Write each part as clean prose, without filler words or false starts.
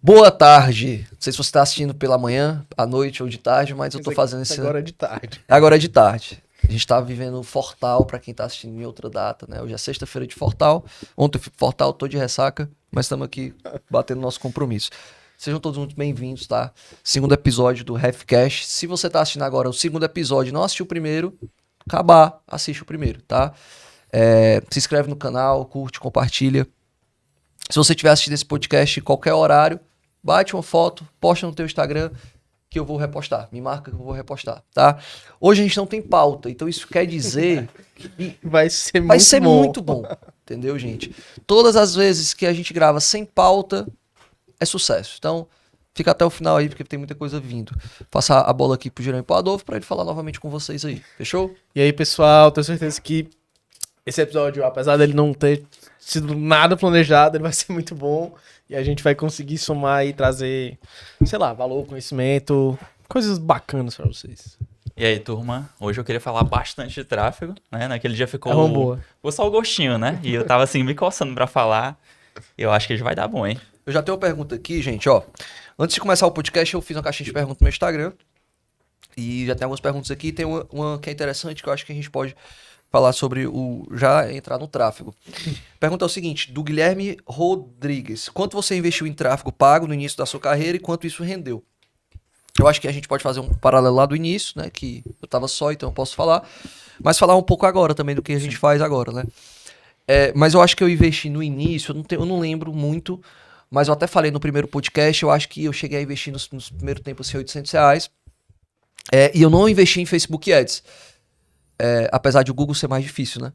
Boa tarde. Não sei se você está assistindo pela manhã, à noite ou de tarde, mas eu tô fazendo esse. Agora é de tarde. Agora é de tarde. A gente tá vivendo Fortal, pra quem tá assistindo em outra data, né? Hoje é sexta-feira de Fortal. Ontem eu fui pro Fortal, tô de ressaca, mas estamos aqui batendo nosso compromisso. Sejam todos muito bem-vindos, tá? Segundo episódio do Refcast. Se você tá assistindo agora o segundo episódio e não assistiu o primeiro, acabar, assiste o primeiro, tá? Se inscreve no canal, curte, compartilha. Se você estiver assistindo esse podcast em qualquer horário, bate uma foto, posta no teu Instagram que eu vou repostar. Me marca que eu vou repostar, tá? Hoje a gente não tem pauta, então isso quer dizer que Vai ser vai muito ser bom. muito bom, entendeu, gente? Todas as vezes que a gente grava sem pauta, é sucesso. Então, fica até o final aí, porque tem muita coisa vindo. Passar a bola aqui pro Jerônimo e pro Adolfo pra ele falar novamente com vocês aí, fechou? E aí, pessoal, tenho certeza que esse episódio, apesar dele não ter sido nada planejado, ele vai ser muito bom. E a gente vai conseguir somar e trazer, sei lá, valor, conhecimento, coisas bacanas pra vocês. E aí, turma? Hoje eu queria falar bastante de tráfego, né? Naquele dia ficou, É uma boa. ficou só o gostinho, né? E eu tava assim, me coçando pra falar. Eu acho que ele vai dar bom, hein? Eu já tenho uma pergunta aqui, gente, ó. Antes de começar o podcast, eu fiz uma caixinha de perguntas no meu Instagram. E já tem algumas perguntas aqui. Tem uma que é interessante, que eu acho que a gente pode falar sobre já entrar no tráfego. Pergunta é o seguinte, do Guilherme Rodrigues. Quanto você investiu em tráfego pago no início da sua carreira e quanto isso rendeu? Eu acho que a gente pode fazer um paralelo lá do início, né? Que eu tava só, então eu posso falar. Mas falar um pouco agora também do que a gente faz agora, né? Mas eu acho que eu investi no início, eu não lembro muito, mas eu até falei no primeiro podcast, eu acho que eu cheguei a investir nos primeiros tempos assim, R$800. E eu não investi em Facebook Ads. Apesar de o Google ser mais difícil, né?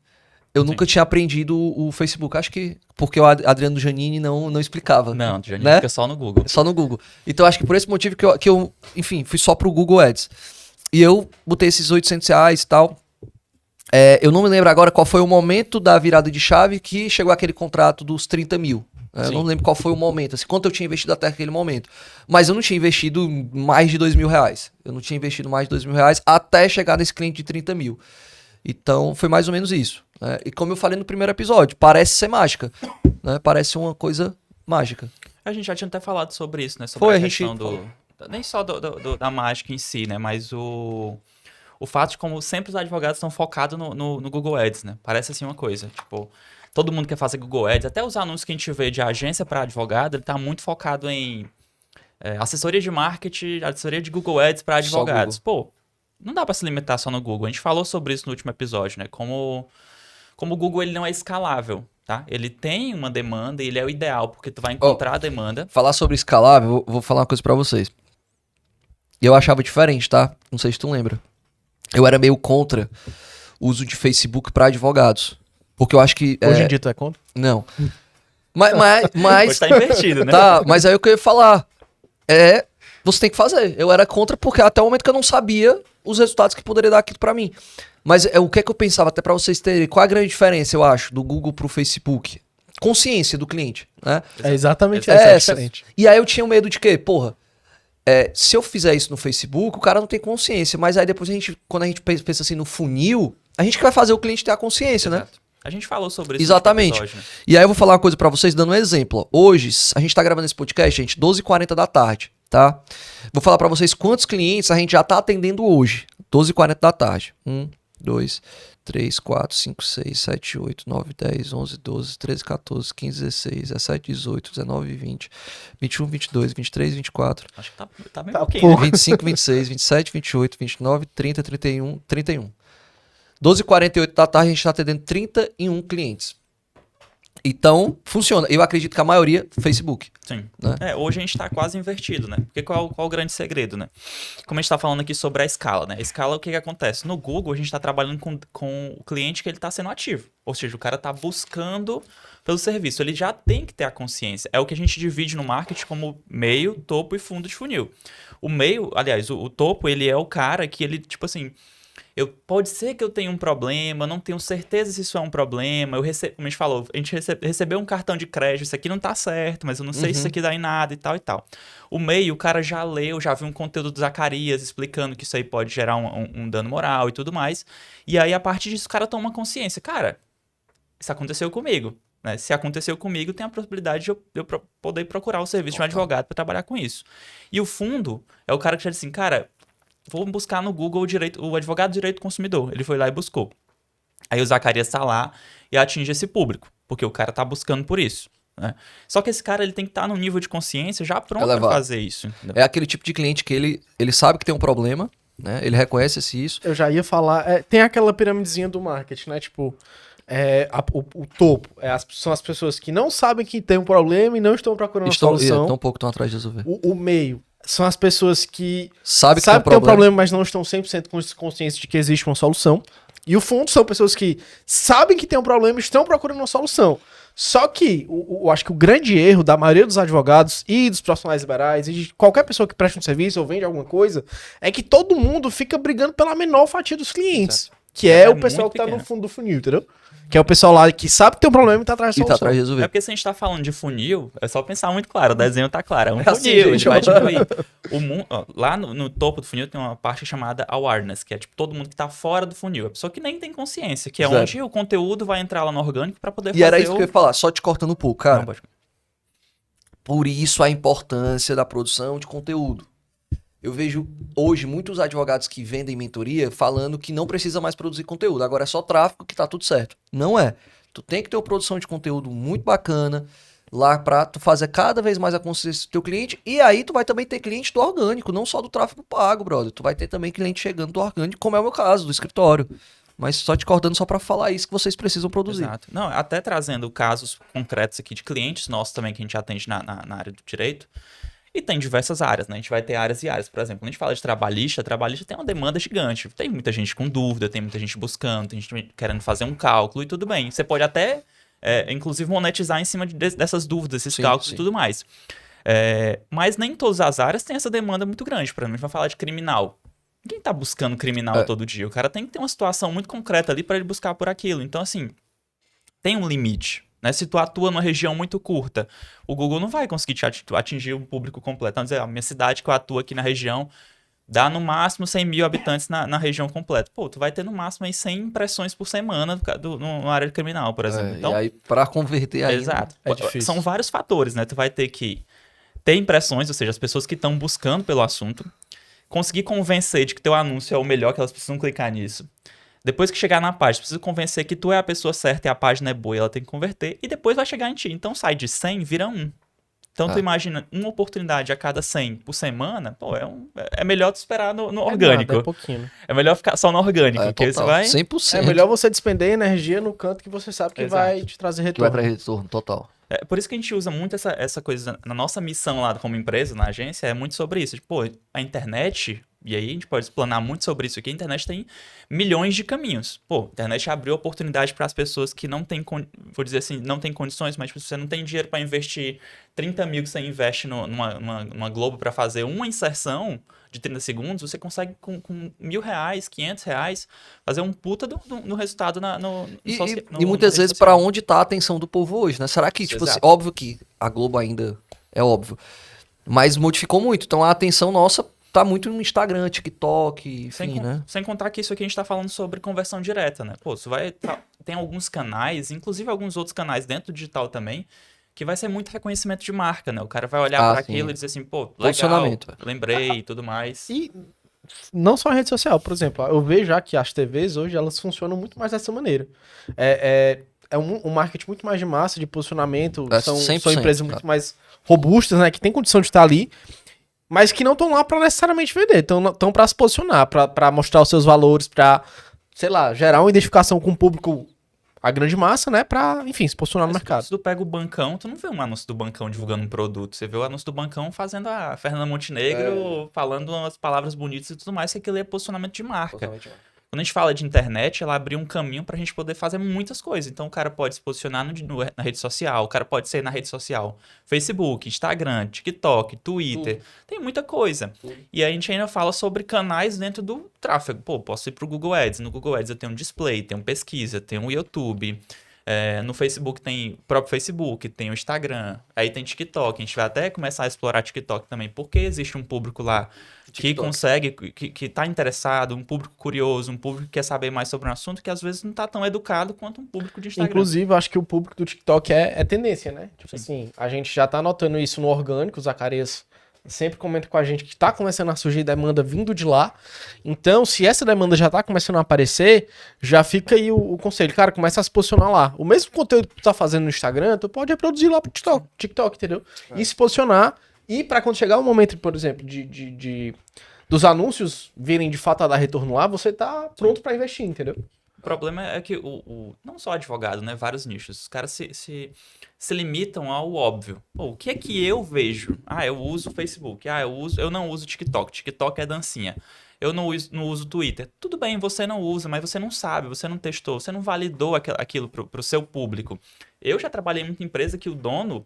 Eu nunca tinha aprendido o Facebook. Acho que porque o Adriano Giannini não explicava. Não, já né? fica só no Google. Só no Google. Então acho que por esse motivo que eu enfim, fui só pro Google Ads. E eu botei esses R$800 e tal. Eu não me lembro agora qual foi o momento da virada de chave que chegou aquele contrato dos 30 mil. Eu não lembro qual foi o momento, assim, quanto eu tinha investido até aquele momento. Mas eu não tinha investido mais de R$2.000. Eu não tinha investido mais de R$2.000 até chegar nesse cliente de 30 mil. Então foi mais ou menos isso. Né? E como eu falei no primeiro episódio, parece ser mágica. Né? Parece uma coisa mágica. A gente já tinha até falado sobre isso, né? Sobre Foi, a a gente questão nem só da mágica em si, né? Mas o fato de como sempre os advogados estão focados no Google Ads, né? Parece assim uma coisa, tipo... Todo mundo quer fazer Google Ads. Até os anúncios que a gente vê de agência para advogado, ele tá muito focado em assessoria de marketing, assessoria de Google Ads para advogados. Pô, não dá para se limitar só no Google. A gente falou sobre isso no último episódio, né? Como o Google ele não é escalável, tá? Ele tem uma demanda e ele é o ideal, porque tu vai encontrar a demanda. Falar sobre escalável, vou falar uma coisa pra vocês. Eu achava diferente, tá? Não sei se tu lembra. Eu era meio contra o uso de Facebook pra advogados. Porque eu acho que... Hoje em dia tu é contra? Não. Mas Hoje tá invertido, né? tá, mas aí o que eu ia falar você tem que fazer. Eu era contra porque até o momento que eu não sabia os resultados que poderia dar aquilo pra mim. Mas o que é que eu pensava, até pra vocês terem, qual a grande diferença, eu acho, do Google pro Facebook? Consciência do cliente, né? É exatamente É essa, é essa. diferente. E aí eu tinha medo de quê? Porra, se eu fizer isso no Facebook, o cara não tem consciência. Mas aí depois quando a gente pensa assim no funil, a gente que vai fazer o cliente ter a consciência, né? Exato. A gente falou sobre isso Exatamente. no episódio, né? E aí eu vou falar uma coisa pra vocês, dando um exemplo. Ó. Hoje, a gente tá gravando esse podcast, gente, 12h40 da tarde, tá? Vou falar pra vocês quantos clientes a gente já tá atendendo hoje. 12h40 da tarde. 1, 2, 3, 4, 5, 6, 7, 8, 9, 10, 11, 12, 13, 14, 15, 16, 17, 18, 19, 20, 21, 22, 23, 24, Acho que tá bem Tá pouquinho, pouco. né? 25, 26, 27, 28, 29, 30, 31, 31. 12h48 da tarde a gente está atendendo 31 clientes. Então, funciona. Eu acredito que a maioria, Facebook. Sim. Né? Hoje a gente tá quase invertido, né? Porque qual o grande segredo, né? Como a gente tá falando aqui sobre a escala, né? A escala, o que acontece? No Google, a gente tá trabalhando com o cliente que ele tá sendo ativo. Ou seja, o cara tá buscando pelo serviço. Ele já tem que ter a consciência. É o que a gente divide no marketing como meio, topo e fundo de funil. O meio, aliás, o topo, ele é o cara que ele, tipo assim... Pode ser que eu tenha um problema, não tenho certeza se isso é um problema. Como a gente falou, a gente recebeu um cartão de crédito, isso aqui não tá certo, mas eu não sei se isso aqui dá em nada e tal e tal. O meio, o cara já leu, já viu um conteúdo do Zacarias explicando que isso aí pode gerar um dano moral e tudo mais. E aí, a partir disso, o cara toma consciência. Cara, isso aconteceu comigo. né? Se aconteceu comigo, tem a possibilidade de eu poder procurar o serviço de um advogado para trabalhar com isso. E o fundo é o cara que já disse assim, cara, vou buscar no Google o advogado de direito do consumidor. Ele foi lá e buscou. Aí o Zacarias tá lá e atinge esse público, porque o cara tá buscando por isso, né? Só que esse cara ele tem que estar num nível de consciência já pronto para fazer isso. Entendeu? É aquele tipo de cliente que ele sabe que tem um problema, né? Ele reconhece isso. Eu já ia falar, tem aquela piramidezinha do marketing, né? Tipo, o topo são as pessoas que não sabem que tem um problema e não estão procurando uma solução. Tão pouco estão atrás de resolver. O meio são as pessoas que Sabe que tem um problema, mas não estão 100% conscientes de que existe uma solução. E o fundo são pessoas que sabem que tem um problema e estão procurando uma solução. Só que, eu acho que o grande erro da maioria dos advogados e dos profissionais liberais e de qualquer pessoa que presta um serviço ou vende alguma coisa, é que todo mundo fica brigando pela menor fatia dos clientes. Certo. Que é o pessoal que tá no fundo do funil, entendeu? Que é o pessoal lá que sabe que tem um problema e tá atrás de solução. E tá atrás de resolver. É porque se a gente tá falando de funil, é só pensar muito claro, o desenho tá claro. É um funil, a gente vai diminuir. Lá no topo do funil tem uma parte chamada awareness, que é tipo todo mundo que tá fora do funil. A pessoa que nem tem consciência, que é onde o conteúdo vai entrar lá no orgânico pra poder fazer. E era isso que eu ia falar, só te cortando um pouco, cara. Não, pode... Por isso a importância da produção de conteúdo. Eu vejo hoje muitos advogados que vendem mentoria falando que não precisa mais produzir conteúdo. Agora é só tráfego que tá tudo certo. Não é. Tu tem que ter uma produção de conteúdo muito bacana lá pra tu fazer cada vez mais a consciência do teu cliente. E aí tu vai também ter cliente do orgânico, não só do tráfego pago, brother. Tu vai ter também cliente chegando do orgânico, como é o meu caso, do escritório. Mas só te cortando só pra falar isso que vocês precisam produzir. Exato. Não, até trazendo casos concretos aqui de clientes nossos também que a gente atende na área do direito. E tem diversas áreas, né? A gente vai ter áreas e áreas. Por exemplo, quando a gente fala de trabalhista tem uma demanda gigante. Tem muita gente com dúvida, tem muita gente buscando, tem gente querendo fazer um cálculo e tudo bem. Você pode até, inclusive, monetizar em cima dessas dúvidas, esses cálculos e tudo mais. Mas nem todas as áreas têm essa demanda muito grande. Por exemplo, a gente vai falar de criminal. Ninguém tá buscando criminal todo dia. O cara tem que ter uma situação muito concreta ali para ele buscar por aquilo. Então, assim, tem um limite. Né? Se tu atua numa região muito curta, o Google não vai conseguir te atingir o público completo. Então, dizer, a minha cidade que eu atuo aqui na região dá no máximo 100 mil habitantes na região completa. Pô, tu vai ter no máximo aí 100 impressões por semana na área criminal, por exemplo. Então, e aí, pra converter aí... Exato. É difícil. São vários fatores, né? Tu vai ter que ter impressões, ou seja, as pessoas que estão buscando pelo assunto, conseguir convencer de que teu anúncio é o melhor, que elas precisam clicar nisso. Depois que chegar na página, precisa convencer que tu é a pessoa certa e a página é boa e ela tem que converter. E depois vai chegar em ti. Então sai de 100, vira 1. Então tu imagina uma oportunidade a cada 100 por semana. Pô, é melhor tu esperar no orgânico. Nada, é pouquinho. É melhor ficar só no orgânico. Porque total, você vai... 100%. É melhor você despender energia no canto que você sabe que Exato. vai te trazer Que retorno. vai trazer retorno, total. É por isso que a gente usa muito essa coisa na nossa missão lá como empresa, na agência, é muito sobre isso. Tipo, pô, a internet, e aí a gente pode explanar muito sobre isso aqui, a internet tem milhões de caminhos. Pô, a internet abriu oportunidade para as pessoas que não têm, vou dizer assim, não tem condições, mas você não tem dinheiro para investir 30 mil que você investe numa Globo para fazer uma inserção de 30 segundos, você consegue com R$1.000, R$500, fazer um puta no resultado E muitas vezes para onde tá a atenção do povo hoje, né? Será que, tipo assim, óbvio que a Globo ainda é óbvio, mas modificou muito, então a atenção nossa tá muito no Instagram, TikTok, enfim, né? Sem contar que isso aqui a gente tá falando sobre conversão direta, né? Pô, tem alguns canais, inclusive alguns outros canais dentro do digital também, que vai ser muito reconhecimento de marca, né? O cara vai olhar para aquilo e dizer assim, pô, legal, lembrei e tudo mais. E não só em rede social, por exemplo, eu vejo já que as TVs hoje, elas funcionam muito mais dessa maneira. É um marketing muito mais de massa, de posicionamento, são empresas muito mais robustas, né? Que tem condição de estar ali, mas que não estão lá para necessariamente vender, estão para se posicionar, para mostrar os seus valores, para, sei lá, gerar uma identificação com o público, a grande massa, né, pra, enfim, se posicionar no mercado. Se tu pega o Bancão, tu não vê um anúncio do Bancão divulgando um produto, você vê o anúncio do Bancão fazendo a Fernanda Montenegro falando umas palavras bonitas e tudo mais, que aquilo é posicionamento de marca. Quando a gente fala de internet, ela abriu um caminho pra gente poder fazer muitas coisas. Então o cara pode se posicionar na rede social, o cara pode ser na rede social, Facebook, Instagram, TikTok, Twitter, tem muita coisa. E aí a gente ainda fala sobre canais dentro do tráfego. Pô, posso ir pro Google Ads. No Google Ads eu tenho um display, tenho pesquisa, tenho um YouTube, No Facebook tem o próprio Facebook, tem o Instagram, aí tem TikTok. A gente vai até começar a explorar TikTok também, porque existe um público lá que TikTok. consegue, que tá interessado, um público curioso, um público que quer saber mais sobre um assunto que às vezes não tá tão educado quanto um público de Instagram. Inclusive, eu acho que o público do TikTok é tendência, né? Tipo assim, a gente já tá notando isso no orgânico, o Zacarias sempre comenta com a gente que tá começando a surgir demanda vindo de lá. Então, se essa demanda já tá começando a aparecer, já fica aí o conselho. Cara, começa a se posicionar lá. O mesmo conteúdo que tu tá fazendo no Instagram, tu pode reproduzir lá pro TikTok, entendeu? E se posicionar. E pra quando chegar o momento, por exemplo, dos anúncios virem de fato a dar retorno lá, você tá pronto pra investir, entendeu? O problema é que não só advogado, né? Vários nichos. Os caras se limitam ao óbvio. Pô, o que é que eu vejo? Eu uso o Facebook. Eu não uso o TikTok. TikTok é dancinha. Eu não uso o Twitter. Tudo bem, você não usa, mas você não sabe, você não testou, você não validou aquilo pro seu público. Eu já trabalhei em muita empresa que o dono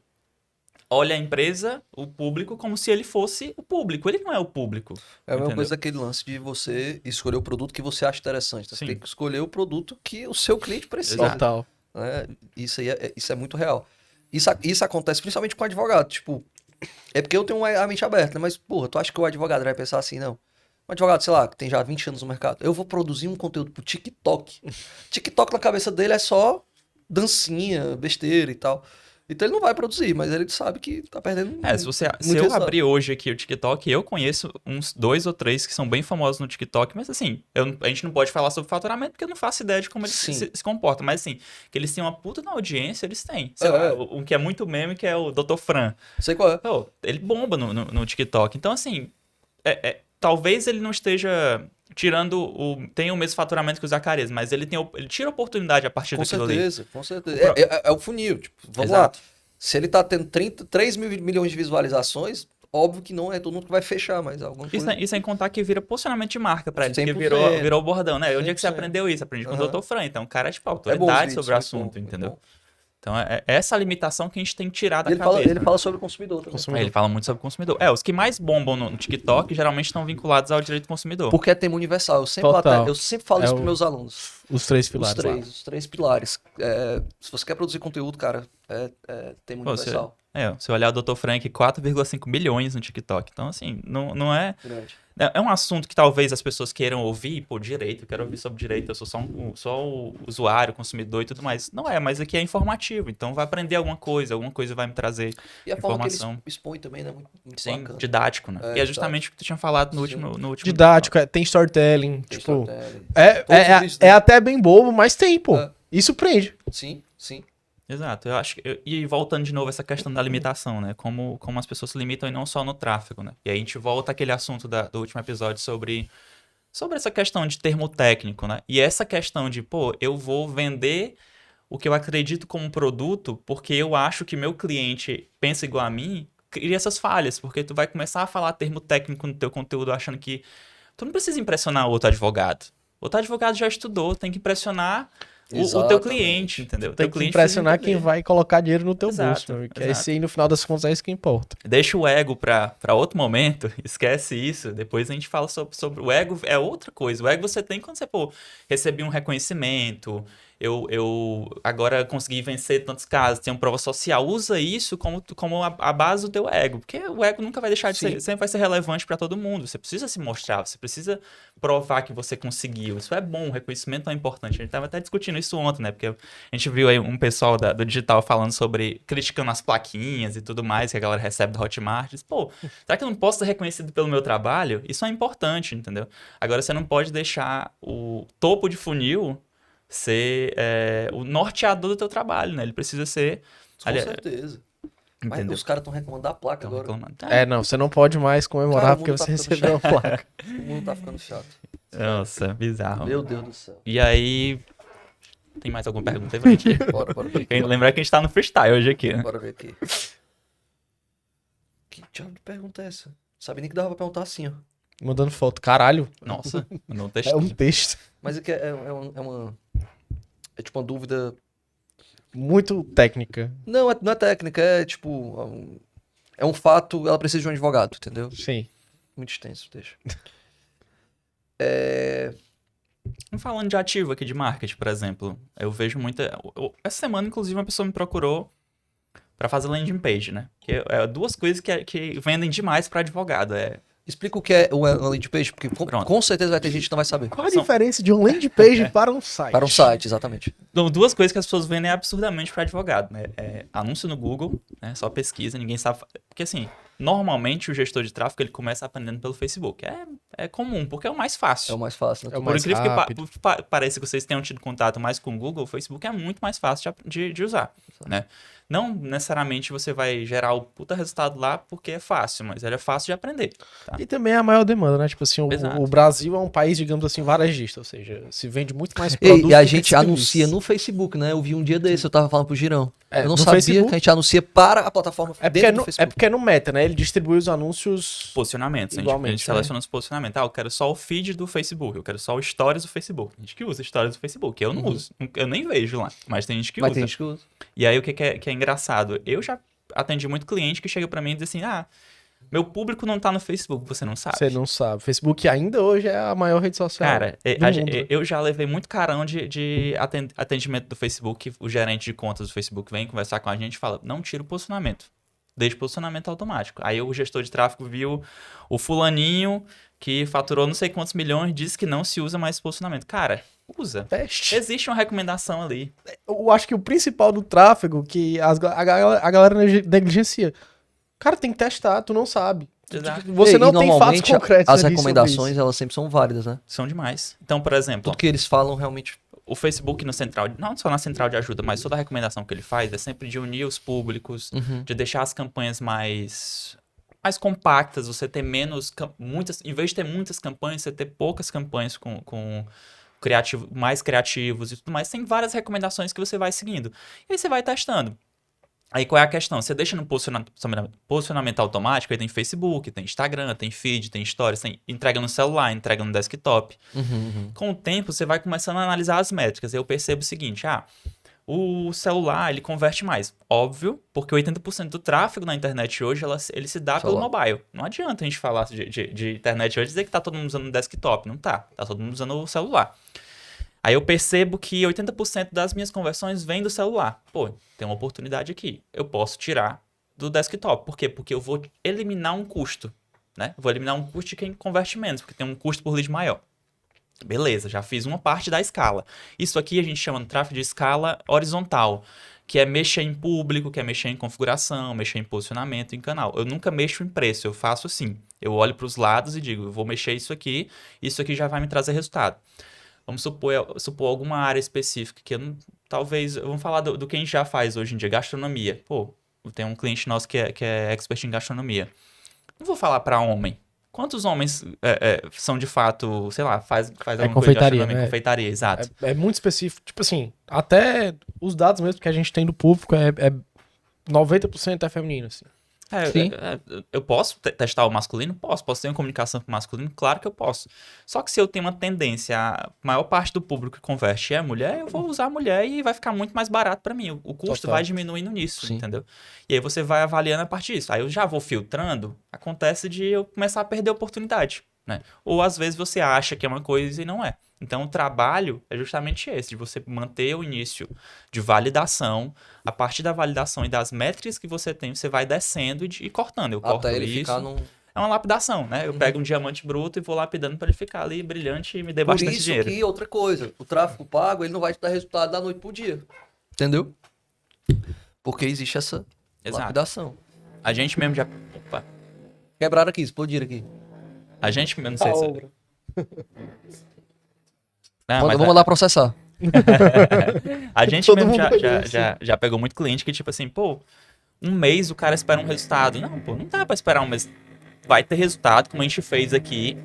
olha a empresa, o público, como se ele fosse o público. Ele não é o público. É a mesma entendeu? coisa daquele lance de você escolher o produto que você acha interessante. Então, você Sim. tem que escolher o produto que o seu cliente precisa. Exato. Total. Né? Isso é muito real. Isso acontece principalmente com advogado. Tipo, é porque eu tenho a mente aberta, né? Mas, porra, tu acha que o advogado vai pensar assim, não? Um advogado, sei lá, que tem já 20 anos no mercado. Eu vou produzir um conteúdo pro TikTok. TikTok na cabeça dele é só dancinha, besteira e tal. Então ele não vai produzir, mas ele sabe que tá perdendo Se muito eu resultado. abrir hoje aqui o TikTok, eu conheço uns 2 ou 3 que são bem famosos no TikTok, mas assim, a gente não pode falar sobre faturamento porque eu não faço ideia de como eles Sim. se comportam. Mas assim, que eles têm uma puta na audiência, eles têm. Sei É. lá, um que é muito meme, que é o Dr. Fran. Sei qual é. Pô, ele bomba no TikTok. Então assim, talvez ele não esteja tem o mesmo faturamento que o Zacarias, mas ele tira oportunidade a partir Com daquilo ali. certeza, com certeza. É o funil. Tipo, vamos Exato. lá. Se ele tá tendo 3 mil milhões de visualizações, óbvio que não é todo mundo que vai fechar, mas alguma coisa. E sem contar que vira posicionamento de marca pra eles, porque 100%. virou o bordão, né? Onde é que você 100%. aprendeu isso? Aprendi com o Aham. Dr. Fran. Então, o cara é tipo É bom os autoridade vídeos, sobre o muito assunto, bom, entendeu? muito bom. Então, é essa limitação que a gente tem que tirar da E cabeça. ele fala sobre o consumidor também. Ele fala muito sobre o consumidor. Os que mais bombam no TikTok geralmente estão vinculados ao direito do consumidor. Porque é tema universal. Total. Eu sempre falo É isso o- pros meus alunos. Os 3 pilares lá. Os três pilares. Se você quer produzir conteúdo, cara, é tema Pô, universal. Se olhar o Dr. Frank, 4,5 milhões no TikTok. Então, assim, não é... Grande. É um assunto que talvez as pessoas queiram ouvir, direito, eu quero ouvir sobre direito, eu sou só o usuário, consumidor e tudo mais. Não é, mas aqui é informativo, então vai aprender alguma coisa vai me trazer E a forma que informação. ele expõe também, né? Muito Sim, bacana. didático, né? E é justamente o que tu tinha falado no Sim. último... Didático, tem storytelling. Tem Tipo, storytelling. Todos os vídeos é dele. até bem bobo, mas tem, pô. É. Isso prende. Sim, sim. Exato, eu acho que... E voltando de novo essa questão da limitação, né? Como as pessoas se limitam e não só no tráfego, né? E aí a gente volta àquele assunto do último episódio sobre essa questão de termo técnico, né? E essa questão de, eu vou vender o que eu acredito como produto porque eu acho que meu cliente pensa igual a mim, cria essas falhas, porque tu vai começar a falar termo técnico no teu conteúdo achando que tu não precisa impressionar o outro advogado. O outro advogado já estudou, tem que impressionar o teu Exatamente. cliente, entendeu? Tem Teu que cliente impressionar precisa quem entender. vai colocar dinheiro no teu Exato, bolso. Meu amigo, que exato. esse aí, no final das contas, é isso que importa. Deixa o ego pra outro momento, esquece isso. Depois a gente fala sobre o ego, é outra coisa. O ego você tem quando você, receber um reconhecimento, eu agora consegui vencer tantos casos, tenho prova social. Usa isso como a base do teu ego, porque o ego nunca vai deixar de ser, sempre vai ser relevante pra todo mundo. Você precisa se mostrar, você precisa provar que você conseguiu. Isso é bom, o reconhecimento é importante. A gente tava até discutindo isso ontem, né? Porque a gente viu aí um pessoal do digital falando sobre, criticando as plaquinhas e tudo mais que a galera recebe do Hotmart. Diz, será que eu não posso ser reconhecido pelo meu trabalho? Isso é importante, entendeu? Agora, você não pode deixar o topo de funil ser o norteador do teu trabalho, né? Ele precisa ser... Com certeza. Mas Entendeu? os caras estão reclamando da placa Tão agora. reclamando. Não, você não pode mais comemorar Cara, o porque mundo tá você ficando recebeu uma placa. O mundo tá ficando chato. Nossa, bizarro. Meu Deus do céu. E aí... Tem mais alguma pergunta aí pra gente? Bora ver. Lembrar que a gente tá no freestyle hoje aqui, né? Bora ver aqui. Que diabo de pergunta é essa? Sabia nem que dava pra perguntar assim, ó. Mandando foto. Caralho, Nossa, não é testei. um texto Mas é que é uma... É tipo uma dúvida... muito técnica. Não é técnica, é tipo... É um fato, ela precisa de um advogado, entendeu? Sim. Muito extenso, deixa. Falando de ativo aqui de marketing, por exemplo, eu vejo muita... Essa semana, inclusive, uma pessoa me procurou para fazer landing page, né? Que é duas coisas que vendem demais para advogado. Explica o que é uma landing page, porque Pronto. com certeza vai ter gente que não vai saber. Qual a diferença de um landing page para um site? Para um site, exatamente. Então, duas coisas que as pessoas vendem absurdamente para advogado, né? Anúncio no Google, né? Só pesquisa, ninguém sabe... Porque assim, normalmente o gestor de tráfego ele começa aprendendo pelo Facebook. É comum, porque é o mais fácil. É o mais fácil, né? É o Por mais incrível rápido. que pareça que vocês tenham tido contato mais com o Google, o Facebook é muito mais fácil de usar, né? Não necessariamente você vai gerar o puta resultado lá porque é fácil, mas ele é fácil de aprender, tá? E também é a maior demanda, né? Tipo assim, Exato. o Brasil é um país, digamos assim, varejista, ou seja, se vende muito mais produto E a do que gente serviço. anuncia no Facebook, né? Eu vi um dia desse, eu tava falando pro Girão. É, Eu não no sabia Facebook? que a gente anuncia para a plataforma É porque dentro é, do no, Facebook. é porque é no Meta, né? Ele distribui os anúncios... Posicionamentos. A Igualmente, gente seleciona os posicionamentos. Eu quero só o feed do Facebook, eu quero só o stories do Facebook. Tem gente que usa stories do Facebook, eu não uso. Eu nem vejo lá, mas tem gente que Mas usa. tem gente que usa. E aí o que é engraçado? Eu já atendi muito cliente que chega pra mim e diz assim, meu público não tá no Facebook, você não sabe. Você não sabe. Facebook ainda hoje é a maior rede social Cara, do mundo. eu já levei muito carão de atendimento do Facebook. O gerente de contas do Facebook vem conversar com a gente e fala, não tira o posicionamento. Deixa o posicionamento automático. Aí o gestor de tráfego viu o fulaninho que faturou não sei quantos milhões, disse que não se usa mais posicionamento. Cara, usa. Teste. Existe uma recomendação ali. Eu acho que o principal do tráfego que a galera negligencia. Cara, tem que testar, tu não sabe. Exato. Você E não tem fatos normalmente, concretos as ali sobre recomendações, isso. elas sempre são válidas, né? São demais. Então, por exemplo, Tudo que eles falam realmente... o Facebook no central, não só na central de ajuda, mas toda a recomendação que ele faz é sempre de unir os públicos, de deixar as campanhas mais compactas, você ter muitas, em vez de ter muitas campanhas, você ter poucas campanhas com mais criativos e tudo mais. Tem várias recomendações que você vai seguindo. E aí você vai testando. Aí qual é a questão? Você deixa no posicionamento automático, aí tem Facebook, tem Instagram, tem feed, tem stories, tem entrega no celular, entrega no desktop. Com o tempo, você vai começando a analisar as métricas. Eu percebo o seguinte, o celular, ele converte mais. Óbvio, porque 80% do tráfego na internet hoje, ele se dá pelo mobile. Não adianta a gente falar de internet hoje e dizer que tá todo mundo usando o desktop. Não tá. Tá todo mundo usando o celular. Aí eu percebo que 80% das minhas conversões vem do celular. Pô, tem uma oportunidade aqui. Eu posso tirar do desktop. Por quê? Porque eu vou eliminar um custo, né? Eu vou eliminar um custo de quem converte menos, porque tem um custo por lead maior. Beleza, já fiz uma parte da escala. Isso aqui a gente chama de tráfego de escala horizontal, que é mexer em público, que é mexer em configuração, mexer em posicionamento, em canal. Eu nunca mexo em preço, eu faço assim. Eu olho para os lados e digo, eu vou mexer isso aqui já vai me trazer resultado. Vamos supor alguma área específica que vamos falar do que a gente já faz hoje em dia, gastronomia. Pô, tem um cliente nosso que é expert em gastronomia. Não vou falar para homem. Quantos homens são de fato, sei lá, faz alguma coisa de gastronomia? Né? Confeitaria, exato. É muito específico. Tipo assim, até os dados mesmo que a gente tem do público 90% é feminino, assim. Sim. Eu posso testar o masculino? Posso ter uma comunicação com o masculino? Claro que eu posso. Só que se eu tenho uma tendência, a maior parte do público que converte é mulher, eu vou usar a mulher e vai ficar muito mais barato para mim. O custo vai diminuindo nisso, Sim. entendeu? E aí você vai avaliando a partir disso. Aí eu já vou filtrando, acontece de eu começar a perder oportunidade, né? Ou às vezes você acha que é uma coisa e não é. Então, o trabalho é justamente esse, de você manter o início de validação. A partir da validação e das métricas que você tem, você vai descendo e cortando. Eu corto Até ele isso. ficar num... É uma lapidação, né? Eu pego um diamante bruto e vou lapidando para ele ficar ali brilhante e me dê Por bastante isso dinheiro. que, outra coisa, o tráfego pago, ele não vai te dar resultado da noite pro dia. Entendeu? Porque existe essa Exato. lapidação. A gente mesmo já... Opa. Quebraram aqui, explodiram aqui. A gente mesmo... Não sei se... Não, Vou mandar processar. A gente Todo mesmo mundo já pegou muito cliente que, tipo assim, pô, um mês o cara espera um resultado. Não, pô, não dá pra esperar um mês. Vai ter resultado, como a gente fez aqui.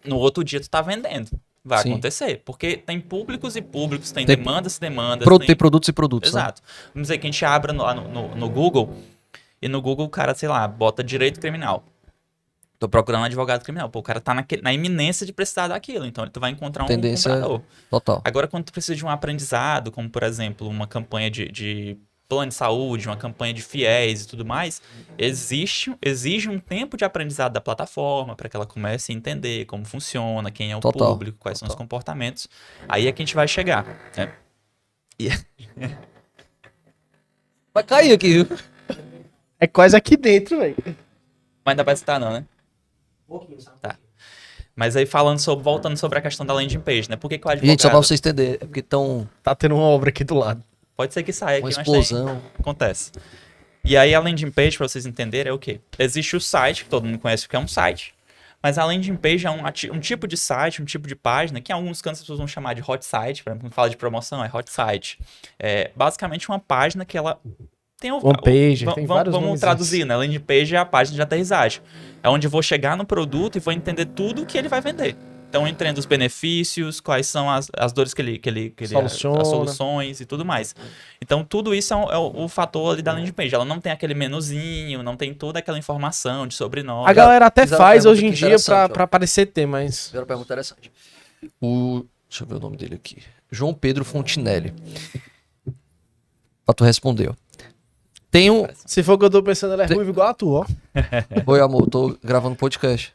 No outro dia tu tá vendendo. Vai Sim. acontecer. Porque tem públicos e públicos, tem Tem demandas e demandas. Tem produtos e produtos. Né? Exato. Vamos dizer que a gente abre no Google e no Google o cara, sei lá, bota direito criminal. Tô procurando advogado criminal. Pô, o cara tá na iminência de precisar daquilo. Então, tu vai encontrar um Tendência comprador. total. Agora, quando tu precisa de um aprendizado, como, por exemplo, uma campanha de plano de saúde, uma campanha de fiéis e tudo mais, exige um tempo de aprendizado da plataforma para que ela comece a entender como funciona, quem é o Total, público, quais são os comportamentos. Aí é que a gente vai chegar, né? E- Vai cair aqui, viu? É quase aqui dentro, velho. Mas ainda vai citar não, né? Tá. Mas aí voltando sobre a questão da landing page, né? Por que o advogado... Gente, só pra vocês entenderem, é porque estão Tá tendo uma obra aqui do lado. Pode ser que saia aqui, uma mas explosão. acontece. E aí a landing page, pra vocês entenderem, é o quê? Existe o site, que todo mundo conhece o que é um site, mas a landing page é um tipo de site, um tipo de página, que em alguns cantos as pessoas vão chamar de hot site, por exemplo, quando fala de promoção, é hot site. É basicamente uma página que ela tem o... One page, tem vários Vamos nomes traduzir, né? Landing page é a página de aterrissagem. É onde eu vou chegar no produto e vou entender tudo que ele vai vender. Então, eu entendo os benefícios, quais são as dores que ele Soluciona. as soluções e tudo mais. Então, tudo isso é o fator ali da landing page. Ela não tem aquele menuzinho, não tem toda aquela informação de sobrenome. A galera até fizeram uma faz pergunta hoje em aqui dia interessante, pra parecer ter, mas... Fizeram uma pergunta interessante. Deixa eu ver o nome dele aqui. João Pedro Fontinelli. Pra tu responder, ó. Tenho... Se for o que eu tô pensando, ele é ruivo igual a tu, ó. Oi, amor, tô gravando podcast.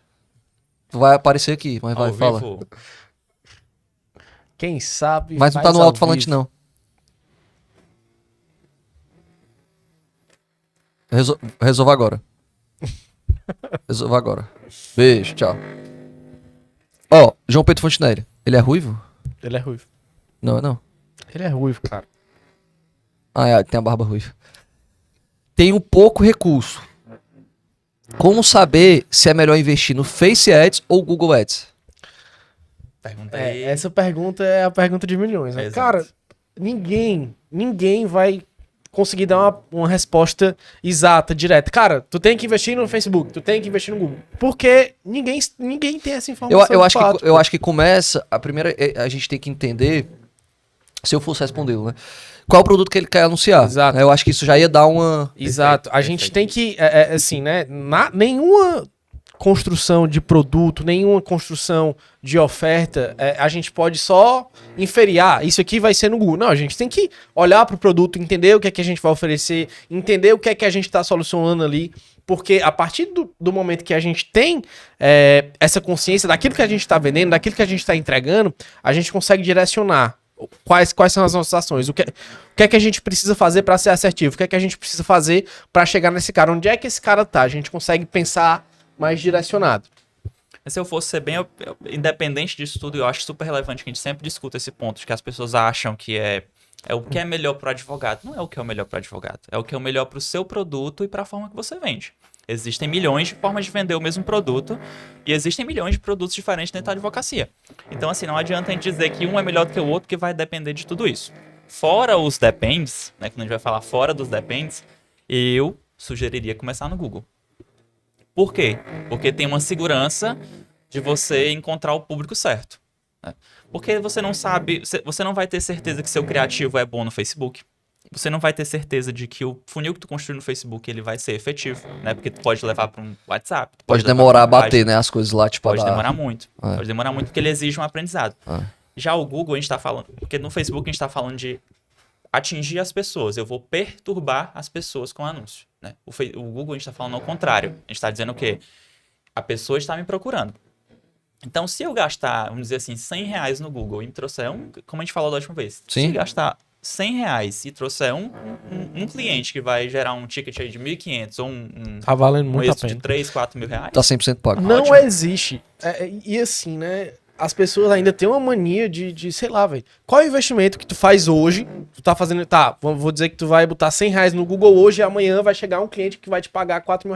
Tu vai aparecer aqui, mas vai, Ao fala. vivo. Quem sabe Mas não tá faz no ao alto-falante, vivo. não. Resolva agora. Resolva agora. Beijo, tchau. Ó, João Pedro Fontinelli. Ele é ruivo? Ele é ruivo. Não, não. Ele é ruivo, cara. Ah, é, tem a barba ruiva. Tenho pouco recurso. Como saber se é melhor investir no Face Ads ou Google Ads? Pergunta aí. Essa pergunta é a pergunta de milhões, né? Exato. Cara, ninguém vai conseguir dar uma resposta exata, direta. Cara, tu tem que investir no Facebook, tu tem que investir no Google. Porque ninguém tem essa informação. Eu acho que começa. A primeira. A gente tem que entender. Se eu fosse respondê-lo, né? Qual é o produto que ele quer anunciar? Exato. Eu acho que isso já ia dar uma. Exato. A gente tem que, assim, né? Nenhuma construção de produto, nenhuma construção de oferta, a gente pode só inferir, isso aqui vai ser no Google. Não, a gente tem que olhar para o produto, entender o que é que a gente vai oferecer, entender o que é que a gente está solucionando ali, porque a partir do momento que a gente tem essa consciência daquilo que a gente está vendendo, daquilo que a gente está entregando, a gente consegue direcionar quais são as nossas ações, o que é que a gente precisa fazer para ser assertivo, o que é que a gente precisa fazer para chegar nesse cara, onde é que esse cara tá, a gente consegue pensar mais direcionado. Se eu fosse ser bem independente disso tudo, eu acho super relevante que a gente sempre discuta esse ponto de que as pessoas acham que é o que é melhor para o advogado. Não é o que é o melhor para o advogado, é o que é o melhor para o seu produto e para a forma que você vende. Existem milhões de formas de vender o mesmo produto e existem milhões de produtos diferentes dentro da advocacia. Então, assim, não adianta a gente dizer que um é melhor do que o outro, que vai depender de tudo isso. Fora os depends, né, quando a gente vai falar fora dos depends, eu sugeriria começar no Google. Por quê? Porque tem uma segurança de você encontrar o público certo, né? Porque você não sabe, você não vai ter certeza que seu criativo é bom no Facebook. Você não vai ter certeza de que o funil que tu construiu no Facebook ele vai ser efetivo, né? Porque tu pode levar para um WhatsApp. Pode levar demorar a pra uma bater, página. né? As coisas lá, tipo. Pode a dar- demorar muito. É. Pode demorar muito porque ele exige um aprendizado. É. Já o Google a gente tá falando, porque no Facebook a gente tá falando de atingir as pessoas. Eu vou perturbar as pessoas com o anúncio, né? O Google a gente tá falando ao contrário. A gente tá dizendo o quê? A pessoa está me procurando. Então, se eu gastar, vamos dizer assim, R$100 no Google e me trouxer como a gente falou da última vez, Sim. se eu gastar R$100 e trouxer um cliente que vai gerar um ticket aí de 1.500 ou Tá valendo um muito a êxito de pena. 3, 4 mil reais, Tá 100% pago. Não Ótimo. existe. E assim, né? As pessoas ainda têm uma mania de sei lá, velho. Qual é o investimento que tu faz hoje? Tu tá fazendo. Tá, vou dizer que tu vai botar R$100 no Google hoje e amanhã vai chegar um cliente que vai te pagar R$4 mil.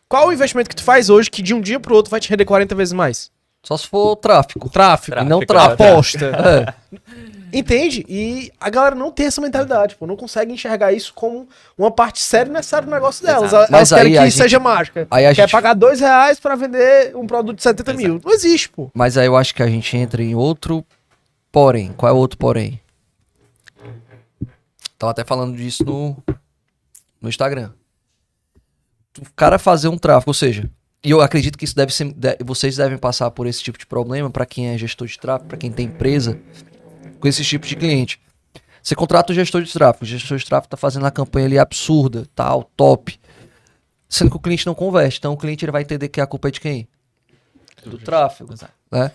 Qual o investimento que tu faz hoje que de um dia pro outro vai te render 40 vezes mais? Só se for tráfico. Tráfego. E não Tráfico, tráfico. Aposta. Entende? E a galera não tem essa mentalidade, pô. Não consegue enxergar isso como uma parte séria e necessária do negócio delas. Exato. Elas Mas querem aí que a isso gente- seja mágica. aí a Quer gente- pagar R$2 pra vender um produto de 70 mil. Não existe, pô. Mas aí eu acho que a gente entra em outro porém. Qual é o outro porém? Tava até falando disso no Instagram. O cara fazer um tráfego, ou seja, e eu acredito que isso deve ser. Vocês devem passar por esse tipo de problema pra quem é gestor de tráfego, pra quem tem empresa, com esse tipo de cliente. Você contrata o gestor de tráfego tá fazendo a campanha ali absurda, tal, top. Sendo que o cliente não converte. Então o cliente ele vai entender que a culpa é de quem? Do tráfego, Exato. né?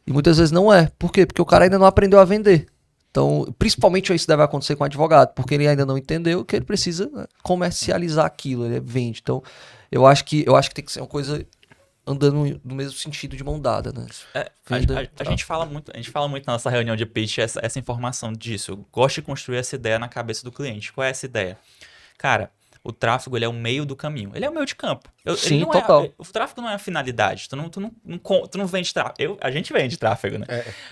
E muitas vezes não é. Por quê? Porque o cara ainda não aprendeu a vender. Então, principalmente isso deve acontecer com o advogado, porque ele ainda não entendeu que ele precisa, né, comercializar aquilo, ele vende. Então, eu acho que tem que ser uma coisa andando no mesmo sentido de mão dada, né? A gente fala muito na nossa reunião de pitch essa informação disso. Eu gosto de construir essa ideia na cabeça do cliente. Qual é essa ideia? Cara, o tráfego ele é o meio do caminho. Ele é o meio de campo. Sim, ele não total. o tráfego não é a finalidade. Tu não vende tráfego. A gente vende tráfego, né?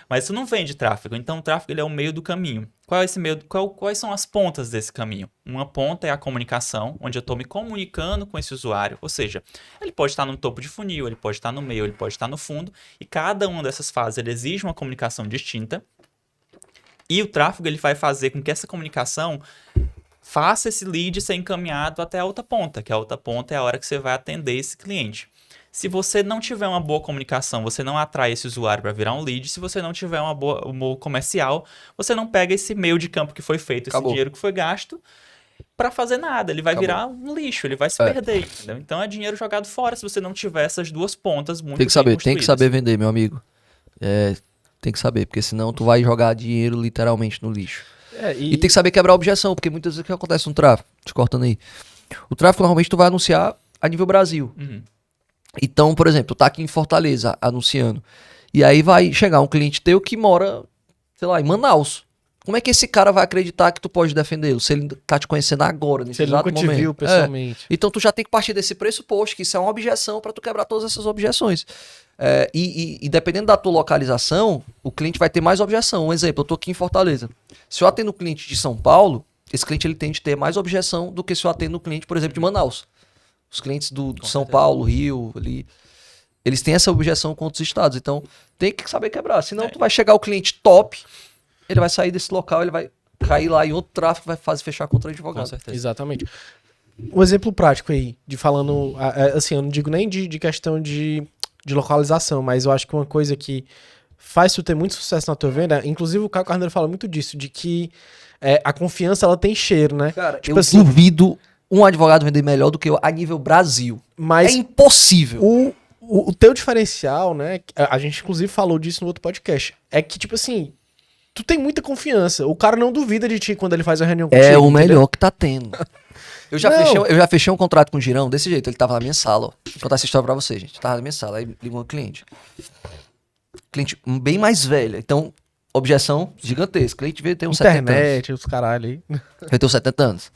Mas tu não vende tráfego. Então o tráfego ele é o meio do caminho. Qual é esse meio? Quais são as pontas desse caminho? Uma ponta é a comunicação, onde eu estou me comunicando com esse usuário. Ou seja, ele pode estar no topo de funil, ele pode estar no meio, ele pode estar no fundo. E cada uma dessas fases ele exige uma comunicação distinta. E o tráfego ele vai fazer com que essa comunicação faça esse lead ser encaminhado até a outra ponta, que a outra ponta é a hora que você vai atender esse cliente. Se você não tiver uma boa comunicação, você não atrai esse usuário para virar um lead. Se você não tiver um bom comercial, você não pega esse meio de campo que foi feito, esse dinheiro que foi gasto, para fazer nada. Ele vai virar um lixo, ele vai se perder. Entendeu? Então é dinheiro jogado fora se você não tiver essas duas pontas muito bem construídas. Tem que saber vender, meu amigo. Tem que saber, porque senão tu vai jogar dinheiro literalmente no lixo. E tem que saber quebrar a objeção, porque muitas vezes o que acontece no tráfego? Te cortando aí. O tráfego normalmente tu vai anunciar a nível Brasil. Então, por exemplo, tu tá aqui em Fortaleza anunciando. E aí vai chegar um cliente teu que mora, sei lá, em Manaus. Como é que esse cara vai acreditar que tu pode defendê-lo? Se ele tá te conhecendo agora, nesse exato momento. Se ele nunca te viu pessoalmente. Então tu já tem que partir desse pressuposto, que isso é uma objeção pra tu quebrar todas essas objeções. E dependendo da tua localização, o cliente vai ter mais objeção. Um exemplo, eu tô aqui em Fortaleza. Se eu atendo o cliente de São Paulo, esse cliente ele tende a ter mais objeção do que se eu atendo o cliente, por exemplo, de Manaus. Os clientes do São Paulo, Rio, ali, eles têm essa objeção com outros estados. Então, tem que saber quebrar. Senão, tu vai chegar o cliente top, ele vai sair desse local, ele vai cair lá em outro tráfego, vai fechar contra o advogado. Com certeza. Exatamente. Um exemplo prático aí, de falando, assim, eu não digo nem de questão de localização, mas eu acho que uma coisa que faz tu ter muito sucesso na tua venda, inclusive o Caio Carneiro fala muito disso, de que a confiança, ela tem cheiro, né? Cara, tipo eu duvido um advogado vender melhor do que eu a nível Brasil. Mas é impossível. O teu diferencial, né? A gente inclusive falou disso no outro podcast. É que, tipo assim, tu tem muita confiança. O cara não duvida de ti quando ele faz a reunião contigo. É o melhor que tá tendo. Eu já fechei um contrato com o Girão desse jeito. Ele tava na minha sala, ó. Vou contar essa história pra você, gente. Tava na minha sala, aí ligou um cliente. Cliente bem mais velho. Então, objeção gigantesca. Cliente veio ter uns 70 anos. Internet, os caralho aí. Eu tenho 70 anos.